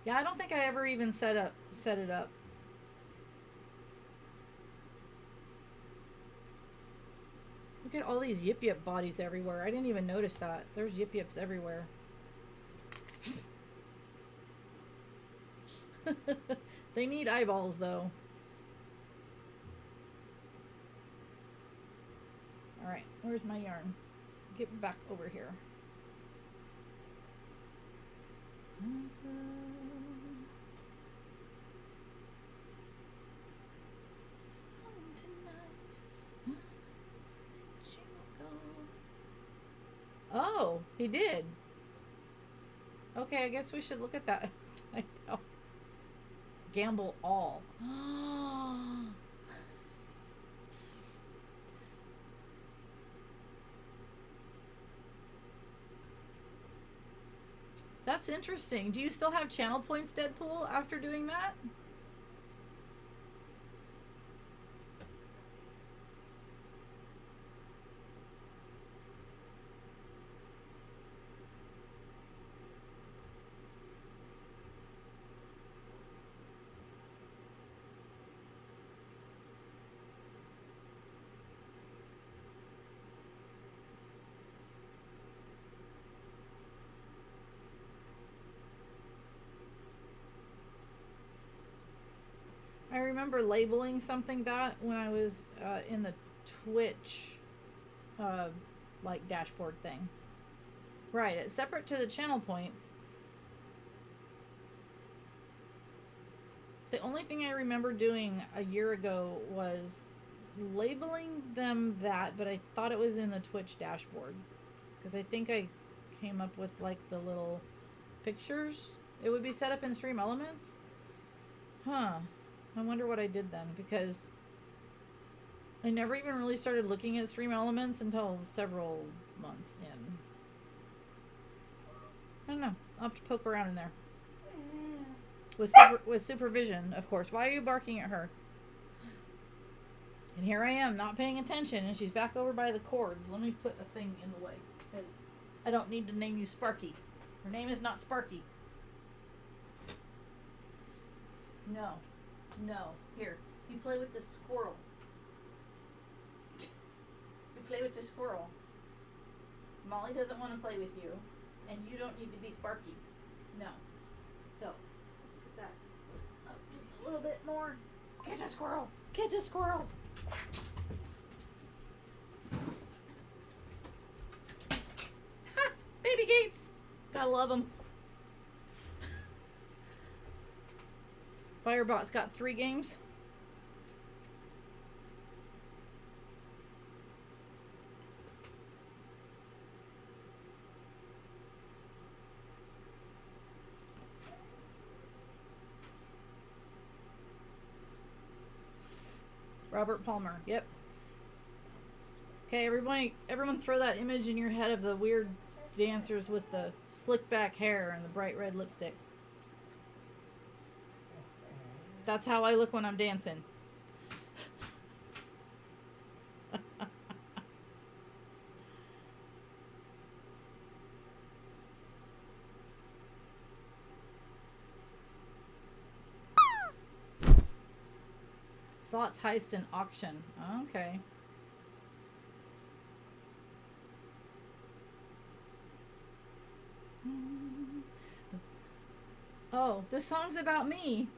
Yeah, I don't think I ever even set it up. Look at all these yip yip bodies everywhere. I didn't even notice that. There's yip yips everywhere. They need eyeballs though. Alright, where's my yarn? Get back over here. Oh, he did. Okay, I guess we should look at that. I know. Gamble all. That's interesting. Do you still have channel points, Deadpool, after doing that? I remember labeling something that when I was in the Twitch like dashboard thing. Right, it's separate to the channel points. The only thing I remember doing a year ago was labeling them that, but I thought it was in the Twitch dashboard. Because I think I came up with like the little pictures. It would be set up in Stream Elements. Huh. I wonder what I did then, because I never even really started looking at Stream Elements until several months in. I don't know. I'll have to poke around in there. With supervision, of course. Why are you barking at her? And here I am, not paying attention, and she's back over by the cords. Let me put a thing in the way, because I don't need to name you Sparky. Her name is not Sparky. No. No. Here. You play with the squirrel. You play with the squirrel. Molly doesn't want to play with you, and you don't need to be Sparky. No. So, put that up just a little bit more. Get the squirrel! Get the squirrel! baby gates. Gotta love them. Firebot's got 3 games. Robert Palmer. Yep. Okay, everyone throw that image in your head of the weird dancers with the slick back hair and the bright red lipstick. That's how I look when I'm dancing. Slots heist and auction. Okay. Oh, this song's about me.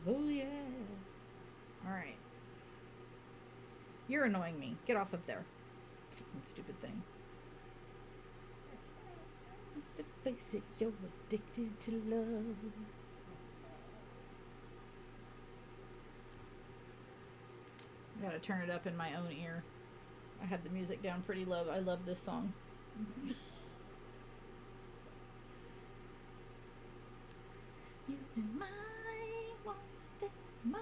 Oh yeah. Alright. You're annoying me. Get off of there. Stupid thing. To face it, you're addicted to love. I gotta turn it up in my own ear. I had the music down pretty low. I love this song. You and mine won't stay mine.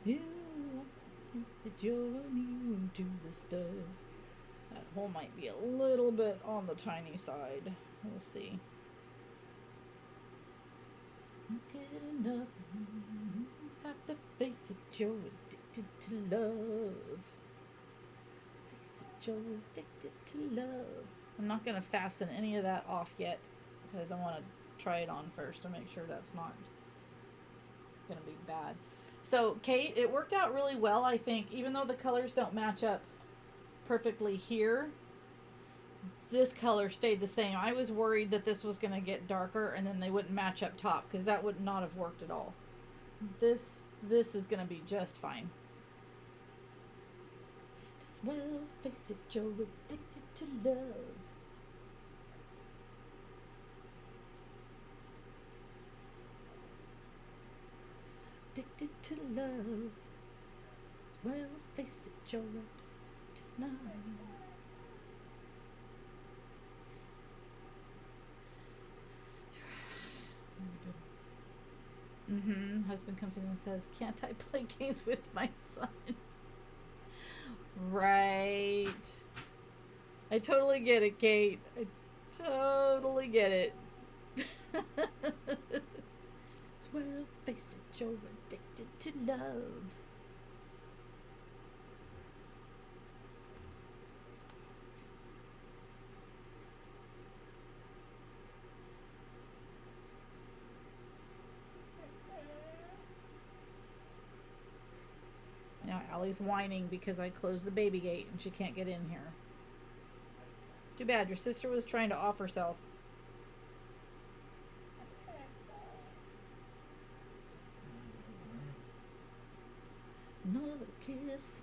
You that you're immune to the stuff. That hole might be a little bit on the tiny side. We'll see. Get enough. You have to face it, you're addicted to love. Face it, you're addicted to love. I'm not going to fasten any of that off yet because I want to try it on first to make sure that's not going to be bad. So, Kate, it worked out really well, I think. Even though the colors don't match up perfectly here, this color stayed the same. I was worried that this was going to get darker and then they wouldn't match up top because that would not have worked at all. This is going to be just fine. Just well, face it, you're addicted to love. Addicted to love. Well, face it, you're addicted to love. Husband comes in and says, "Can't I play games with my son?" Right. I totally get it, Kate. I totally get it. Well, face it, you're addicted to love. Now Allie's whining because I closed the baby gate and she can't get in here. Too bad, your sister was trying to off herself. Another kiss,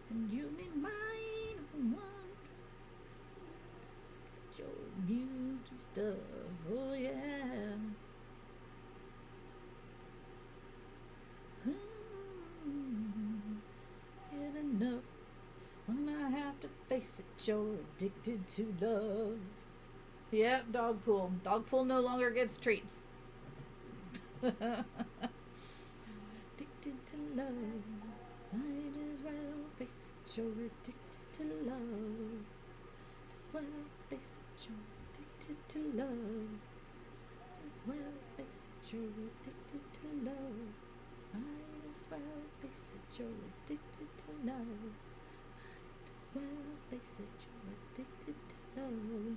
and you be mine for one. You're immune to stuff, oh yeah. Get enough when I have to face it, you're addicted to love. Yep, dog pool. Dog pool no longer gets treats. Addicted to love. Might as well face it, you're addicted to love. Just well face it, you're addicted to love. Just well face it, you're addicted to love. Might as well face it, you're addicted to love. Might as well face it, you're addicted to love.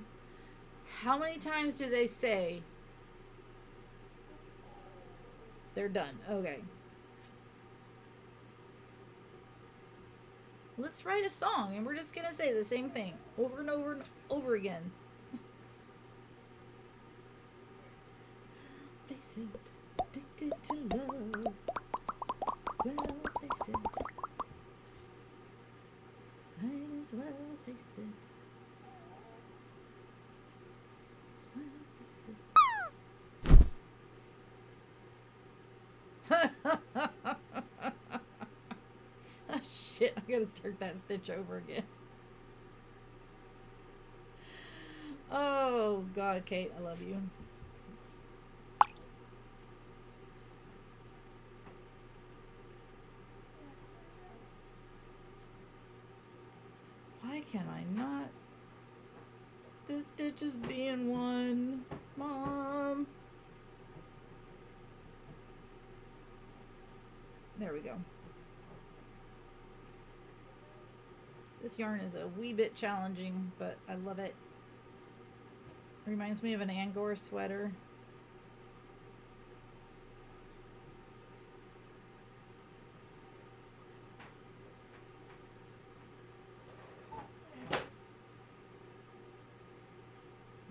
How many times do they say they're done? Okay. Let's write a song and we're just gonna say the same thing over and over and over again. Face it, addicted to love. Well, face it. Might as well face it. As well face it. Oh, shit, I gotta start that stitch over again. Oh, God, Kate, I love you. Why can I not? This stitch is being one. Mom. There we go. This yarn is a wee bit challenging, but I love it. Reminds me of an Angora sweater.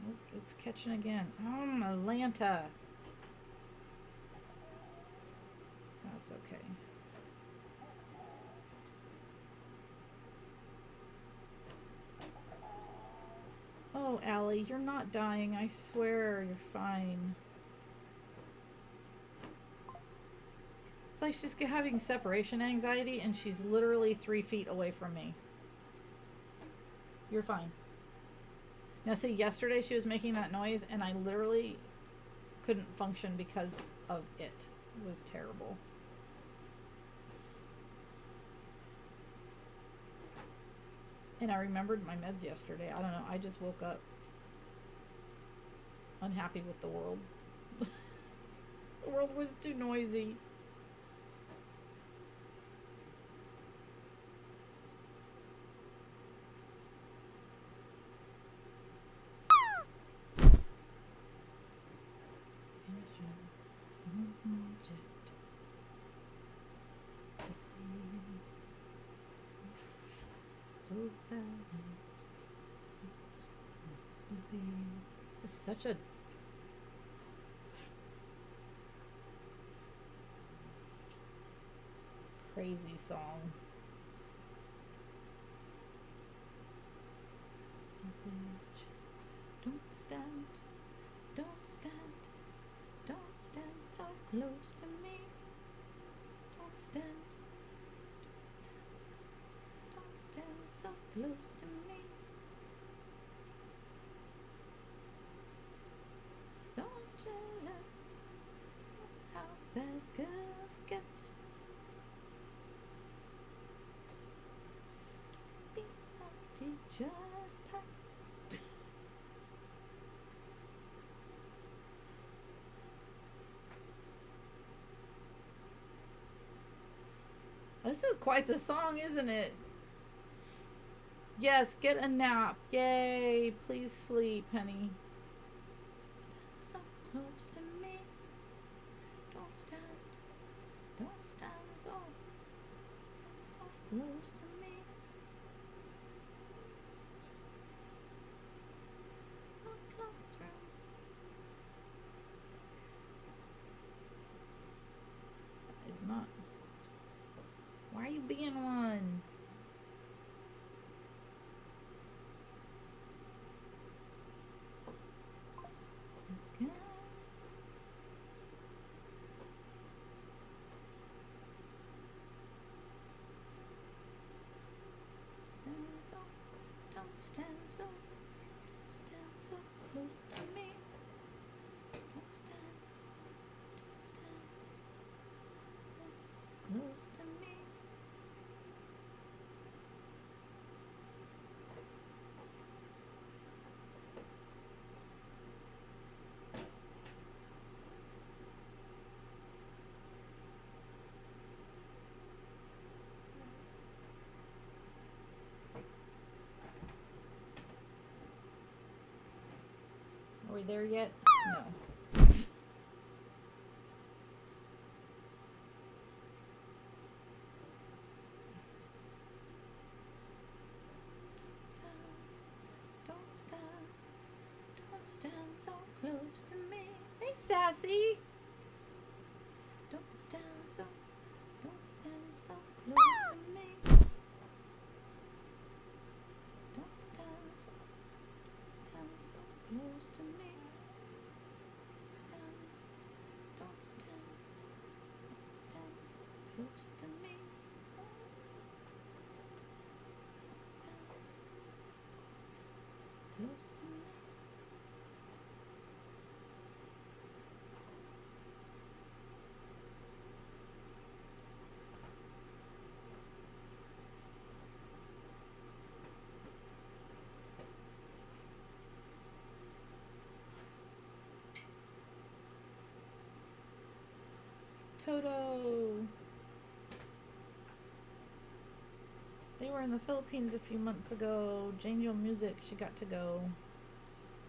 Nope, it's catching again. Oh, Atlanta. That's okay. Oh, Allie, you're not dying. I swear you're fine. It's like she's having separation anxiety and she's literally 3 feet away from me. You're fine. Now, see, yesterday she was making that noise and I literally couldn't function because of it. It was terrible. And I remembered my meds yesterday. I don't know. I just woke up unhappy with the world. The world was too noisy. So badly. This is such a crazy song. Don't stand, don't stand, don't stand so close to me. Don't stand, don't stand, don't stand so close to me. So jealous of how bad girls get. Be naughty, just pat. This is quite the song, isn't it? Yes, get a nap. Yay. Please sleep, honey. Stand so close to me. Don't stand. Don't stand so. Stand so close to me. Our classroom. That is not. Why are you being one? Stand so close to me. Don't stand so close to me. Are we there yet? No. Don't stand so close to me. Hey, Sassy. Don't stand so close to me. Don't stand so close to me. Don't stand so close to me. Stand so close to me. Toto. They were in the Philippines a few months ago. Jangle Music, she got to go. I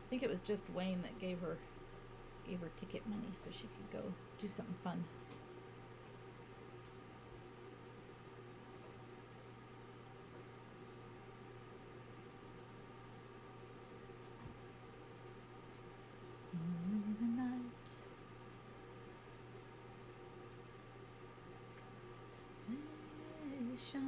think it was just Wayne that gave her ticket money so she could go do something fun. In the night, sensation.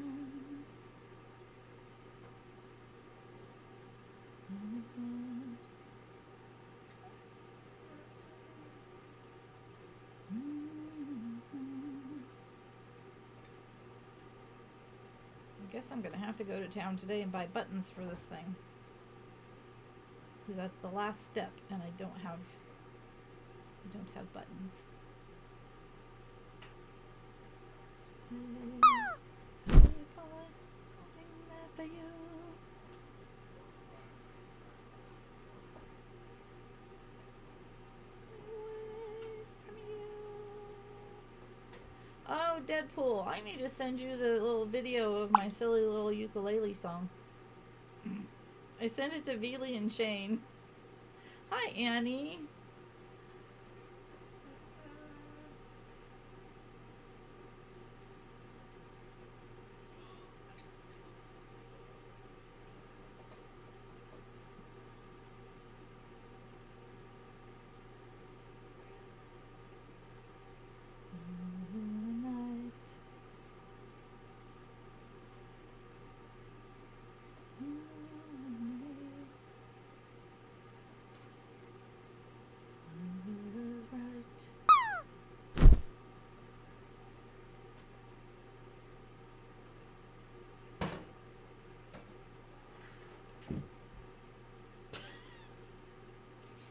I guess I'm gonna have to go to town today and buy buttons for this thing, because that's the last step, and I don't have buttons. Say, hey boys, I'm there for you. Away from you. Oh, Deadpool, I need to send you the little video of my silly little ukulele song. I sent it to Veely and Shane. Hi, Annie.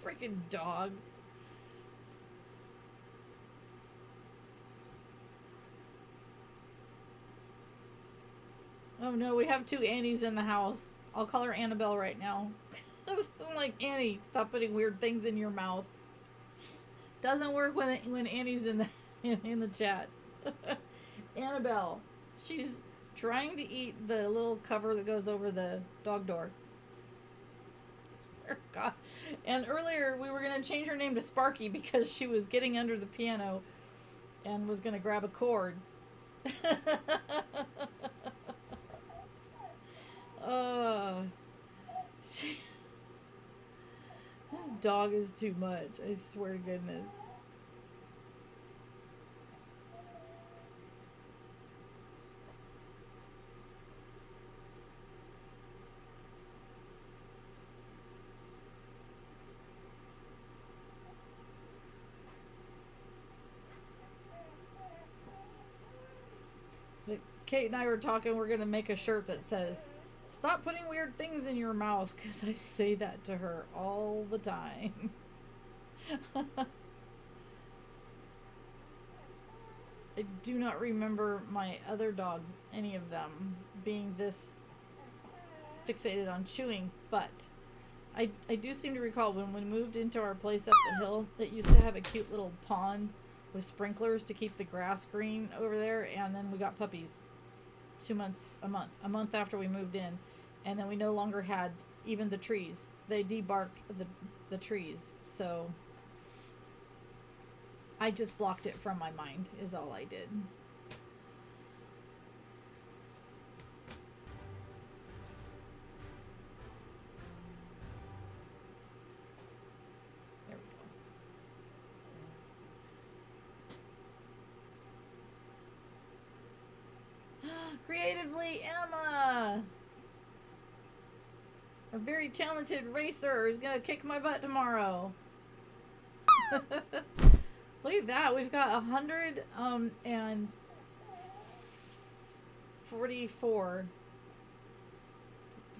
Freaking dog. Oh no, we have two Annies in the house. I'll call her Annabelle right now. I'm like, Annie, stop putting weird things in your mouth. Doesn't work when Annie's in the in the chat. Annabelle, she's trying to eat the little cover that goes over the dog door. I swear to God. And earlier we were gonna change her name to Sparky because she was getting under the piano and was gonna grab a chord. This dog is too much. I swear to goodness. But Kate and I were talking, we're going to make a shirt that says, "Stop putting weird things in your mouth," because I say that to her all the time. I do not remember my other dogs, any of them, being this fixated on chewing, but I do seem to recall when we moved into our place up the hill, it used to have a cute little pond with sprinklers to keep the grass green over there, and then we got puppies a month after we moved in, and then we no longer had even the trees. They debarked the trees. So I just blocked it from my mind is all I did. There we go. Creatively Emma! A very talented racer is gonna kick my butt tomorrow. Look at that. We've got 100 and 44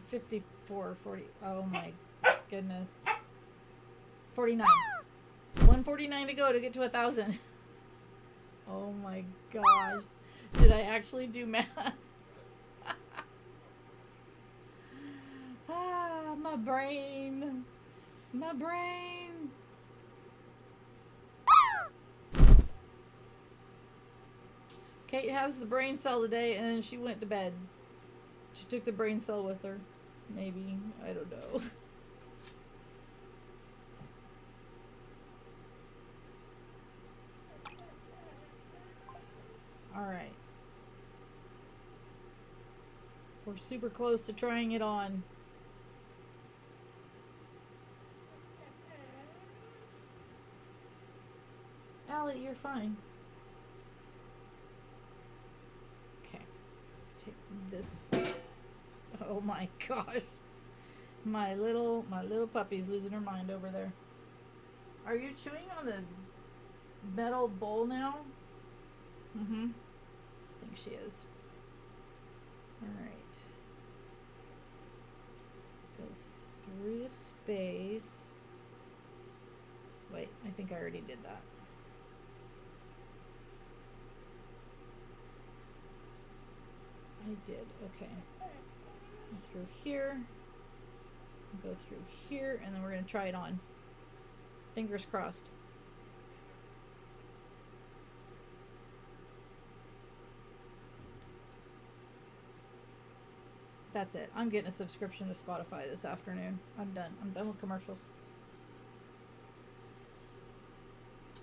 54 40. Oh my goodness. 49. 149 to go to get to 1,000. Oh my gosh. Did I actually do math? My brain. My brain. Kate has the brain cell today and she went to bed. She took the brain cell with her. Maybe. I don't know. Alright. We're super close to trying it on. Allie, you're fine. Okay. Let's take this. Oh my gosh. My little puppy's losing her mind over there. Are you chewing on the metal bowl now? Mm-hmm. I think she is. Alright. Go through the space. Wait, I think I already did that. I did, okay. Through here. Go through here, and then we're going to try it on. Fingers crossed. That's it. I'm getting a subscription to Spotify this afternoon. I'm done. I'm done with commercials.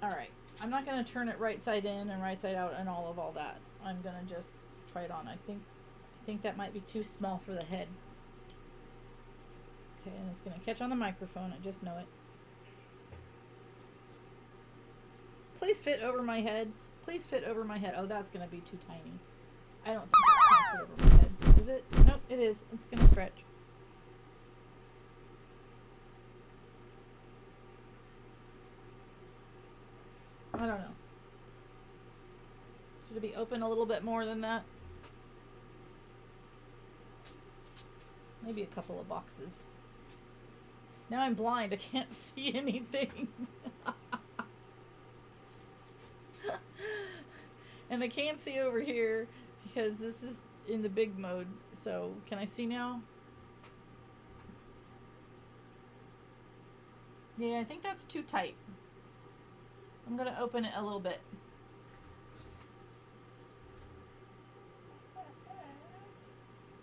Alright. I'm not going to turn it right side in and right side out and all that. I'm going to just try it on. I think that might be too small for the head. Okay, and it's going to catch on the microphone. I just know it. Please fit over my head. Please fit over my head. Oh, that's going to be too tiny. I don't think that's going to fit over my head. Is it? Nope, it is. It's going to stretch. I don't know. Should it be open a little bit more than that? Maybe a couple of boxes. Now I'm blind. I can't see anything. And I can't see over here because this is in the big mode. So, can I see now? Yeah, I think that's too tight. I'm going to open it a little bit.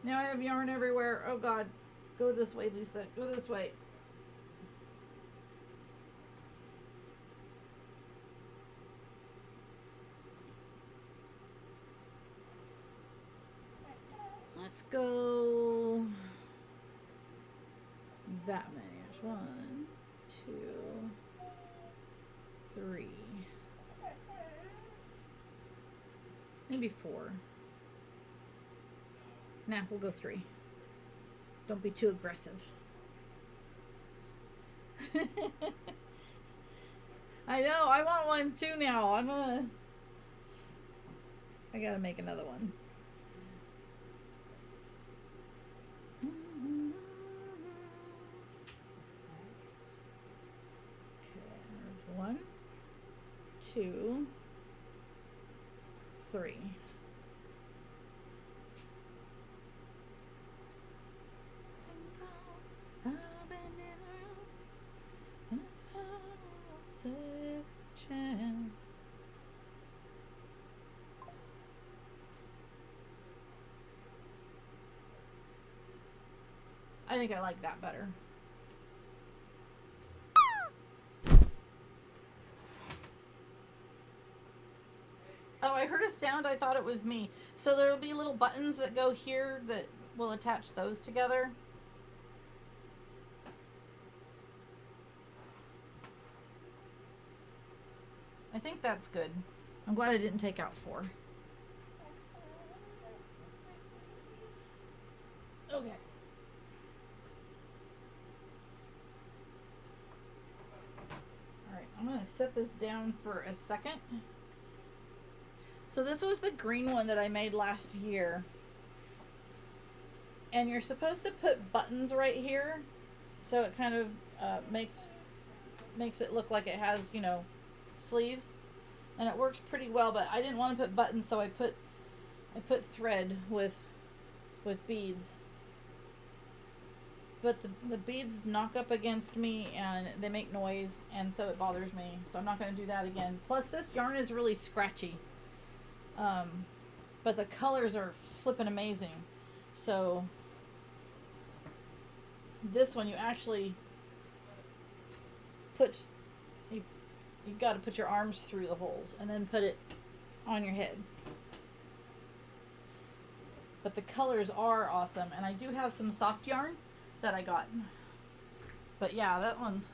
Now I have yarn everywhere. Oh God. Go this way, Lisa. Go this way. Let's go that many. There's 1, 2, 3. Maybe 4. Nah, we'll go 3. Don't be too aggressive. I know, I want one too now. I gotta make another one. Okay, there's 1, 2, 3. Chance. I think I like that better. Oh, I heard a sound. I thought it was me. So there will be little buttons that go here that will attach those together. I think that's good. I'm glad I didn't take out 4. Okay. Alright, I'm going to set this down for a second. So this was the green one that I made last year. And you're supposed to put buttons right here. So it kind of makes it look like it has, you know, sleeves. And it works pretty well, but I didn't want to put buttons, so I put thread with beads. But the beads knock up against me and they make noise, and so it bothers me. So I'm not going to do that again. Plus this yarn is really scratchy. But the colors are flippin' amazing. So this one you actually put, you've got to put your arms through the holes and then put it on your head. But the colors are awesome, and I do have some soft yarn that I got. But yeah, that one's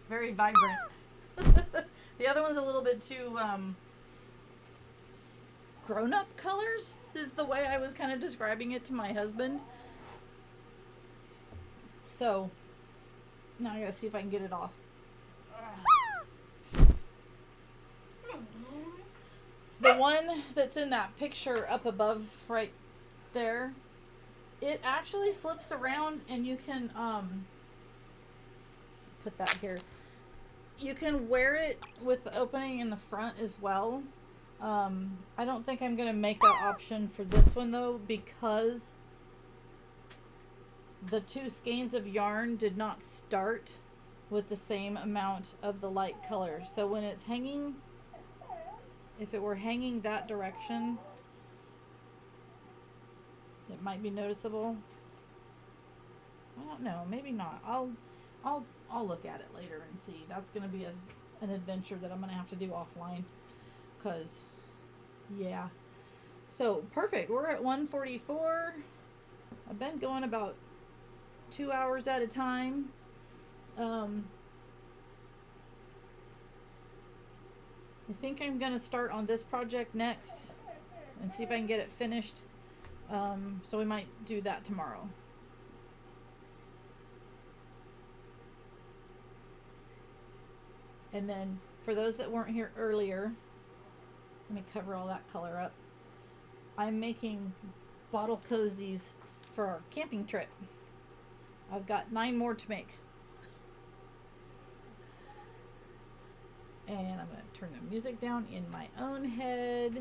very vibrant. The other one's a little bit too grown-up colors is the way I was kind of describing it to my husband. So now I gotta see if I can get it off. The one that's in that picture up above right there, it actually flips around, and you can put that here. You can wear it with the opening in the front as well. I don't think I'm going to make that option for this one though, because the 2 skeins of yarn did not start with the same amount of the light color. So when it's hanging, if it were hanging that direction, it might be noticeable. I don't know, maybe not. I'll look at it later and see. That's going to be an adventure that I'm going to have to do offline, cuz yeah. So perfect. We're at 1:44. I've been going about 2 hours at a time. I think I'm going to start on this project next and see if I can get it finished. So we might do that tomorrow. And then for those that weren't here earlier, let me cover all that color up. I'm making bottle cozies for our camping trip. I've got 9 more to make. And I'm going to turn the music down in my own head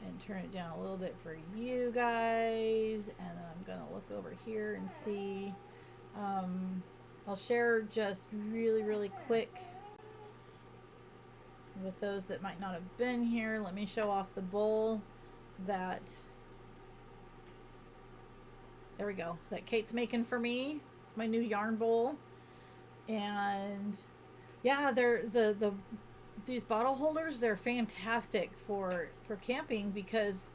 and turn it down a little bit for you guys. And then I'm going to look over here and see. I'll share just really quick with those that might not have been here. Let me show off the bowl that, there we go, that Kate's making for me. It's my new yarn bowl. And yeah, they're these bottle holders, they're fantastic for camping, because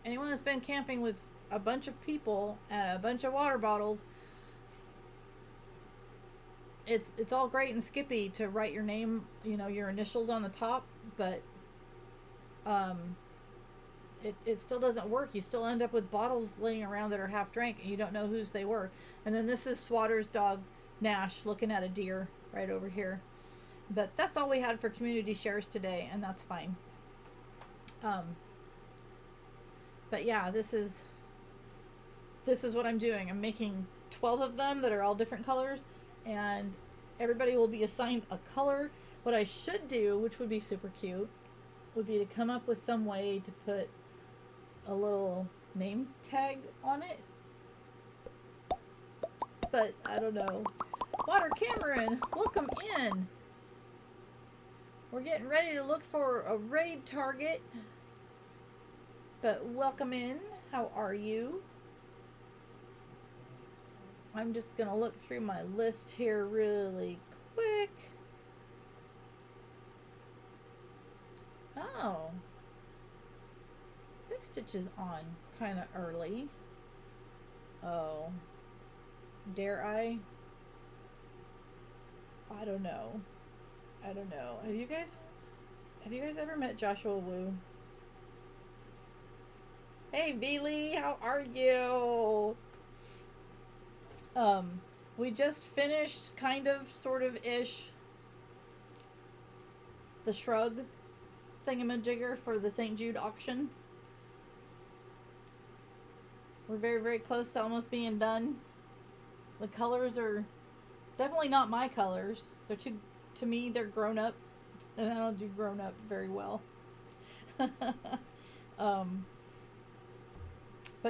anyone that's been camping with a bunch of people and a bunch of water bottles, it's all great and skippy to write your name, you know, your initials on the top, but it still doesn't work. You still end up with bottles laying around that are half drank and you don't know whose they were. And then this is Swatter's dog Nash looking at a deer right over here. But that's all we had for community shares today, and that's fine. But yeah, this is what I'm doing. I'm making 12 of them that are all different colors, and everybody will be assigned a color. What I should do, which would be super cute, would be to come up with some way to put a little name tag on it. But I don't know. Water Cameron, welcome in. We're getting ready to look for a raid target. But welcome in. How are you? I'm just gonna look through my list here really quick. Oh, Big Stitch is on kind of early. Oh, dare I? I don't know. I don't know. Have you guys ever met Joshua Wu? Hey V Lee, how are you? Um, we just finished kind of sort of ish the shrug thingamajigger for the St. Jude auction. We're very, very close to almost being done. The colors are definitely not my colors. They're too, to me, they're grown up, and I don't do grown up very well. But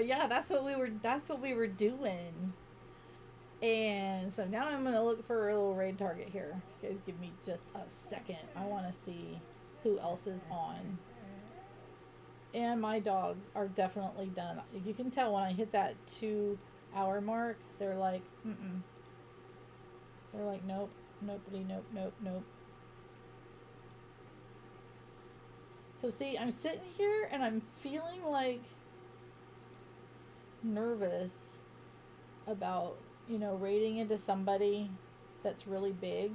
yeah, that's what we were doing. And so now I'm gonna look for a little raid target here. You guys give me just a second. I want to see who else is on. And my dogs are definitely done. You can tell when I hit that 2-hour mark, they're like, They're like, nope, nobody, nope, nope, nope. So see, I'm sitting here and I'm feeling like nervous about, raiding into somebody that's really big.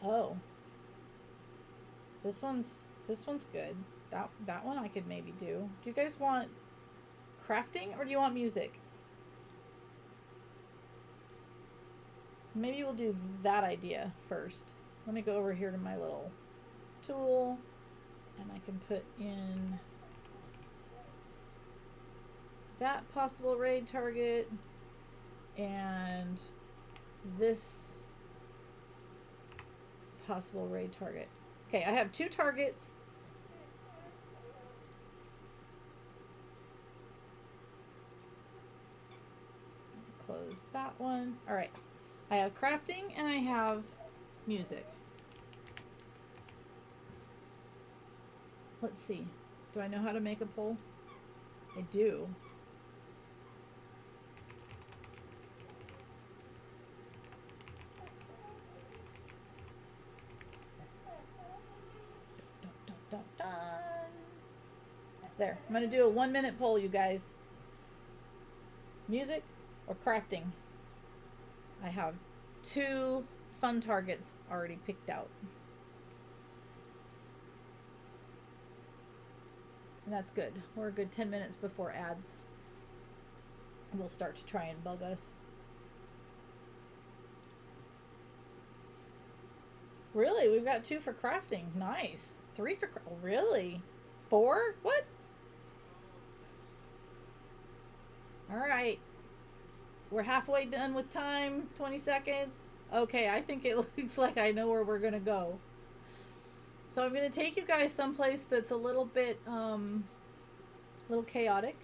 Oh. This one's good. That one I could maybe do. Do you guys want crafting or do you want music? Maybe we'll do that idea first. Let me go over here to my little tool and I can put in that possible raid target and this possible raid target. Okay, I have 2 targets. Close that one. All right. I have crafting and I have music. Let's see. Do I know how to make a poll? I do. There. I'm going to do a 1-minute poll, you guys. Music or crafting? I have 2 fun targets already picked out. And that's good. We're a good 10 minutes before ads. We'll start to try and bug us. Really? We've got 2 for crafting. Nice. 3 for really? 4? What? All right. We're halfway done with time. 20 seconds. Okay, I think it looks like I know where we're going to go. So I'm going to take you guys someplace that's a little bit, little chaotic.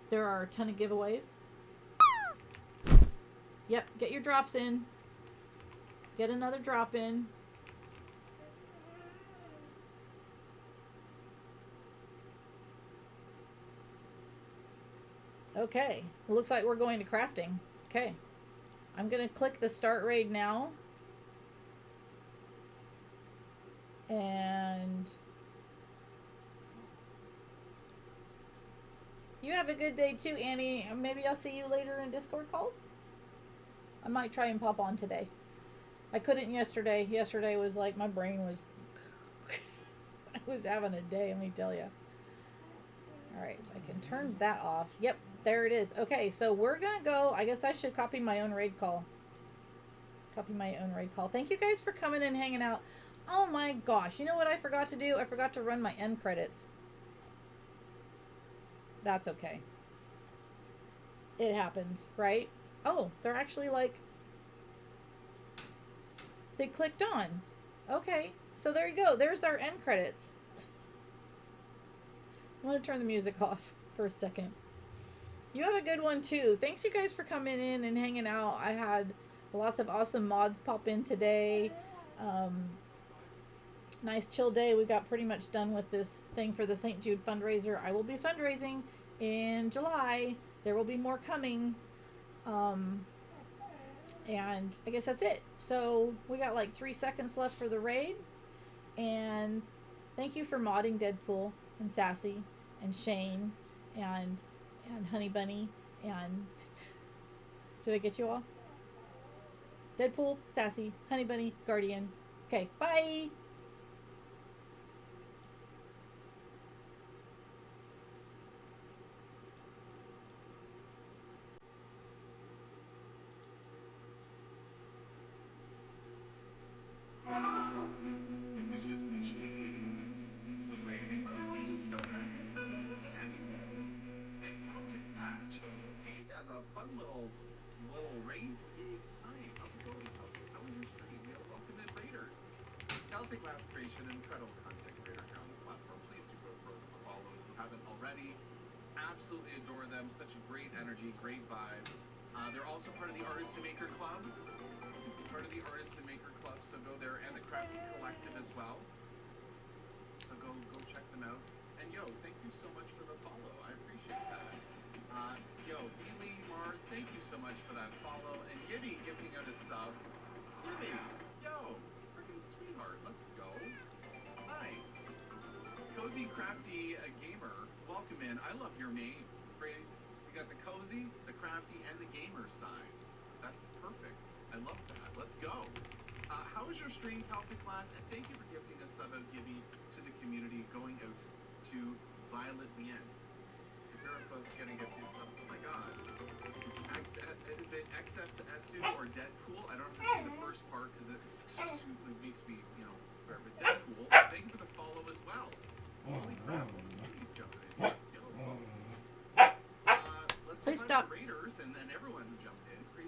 There are a ton of giveaways. Yep, get your drops in. Get another drop in. Okay, it looks like we're going to crafting. Okay, I'm going to click the start raid now. And you have a good day too, Annie. Maybe I'll see you later in Discord calls. I might try and pop on today. I couldn't yesterday. Yesterday was like my brain was I was having a day, let me tell you. All right, so I can turn that off. Yep, there it is. Okay, so we're going to go. I guess I should copy my own raid call. Copy my own raid call. Thank you guys for coming and hanging out. Oh my gosh. You know what I forgot to do? I forgot to run my end credits. That's okay. It happens, right? Oh, they're actually like... They clicked on. Okay. So there you go. There's our end credits. I'm going to turn the music off for a second. You have a good one too. Thanks you guys for coming in and hanging out. I had lots of awesome mods pop in today. Nice chill day. We got pretty much done with this thing for the St. Jude fundraiser. I will be fundraising in July. There will be more coming. Um, and I guess that's it. So we got like 3 seconds left for the raid. And thank you for modding Deadpool and Sassy and Shane and Honey Bunny and did I get you all? Deadpool, Sassy, Honey Bunny, Guardian. Okay, bye. Yeah, the fun little raid ski. Hi, how's it going? How was your stream? You know, welcome in Raiders. Celtic Mass Creation, incredible content creator here on the platform. Please do go for a follow if you haven't already. Absolutely adore them. Such a great energy, great vibe. They're also part of the Artist and Maker Club. Part of the Artist and Maker Club, so go there, and the Crafty Collective as well. So go check them out. And yo, thank you so much for the follow. I appreciate that. Yo, Ely Mars, thank you so much for that follow. And Gibby gifting out a sub. Gibby, yo, freaking sweetheart, let's go. Hi. Cozy Crafty Gamer, welcome in. I love your name. Praise. You got the cozy, the crafty, and the gamer side. That's perfect. I love that. Let's go. How was your stream, Celtic Class? And thank you for gifting a sub out, Gibby, to the community, going out to Violet Lien. If there are folks getting gifted subs, oh my god. Is it XFSU or Deadpool? I don't have to say the first part because it makes me, fair. But Deadpool, thank you for the follow as well. Holy crap, all the sweeties jumping in. Yo. Let's Please invite stop. the Raiders and everyone who jumps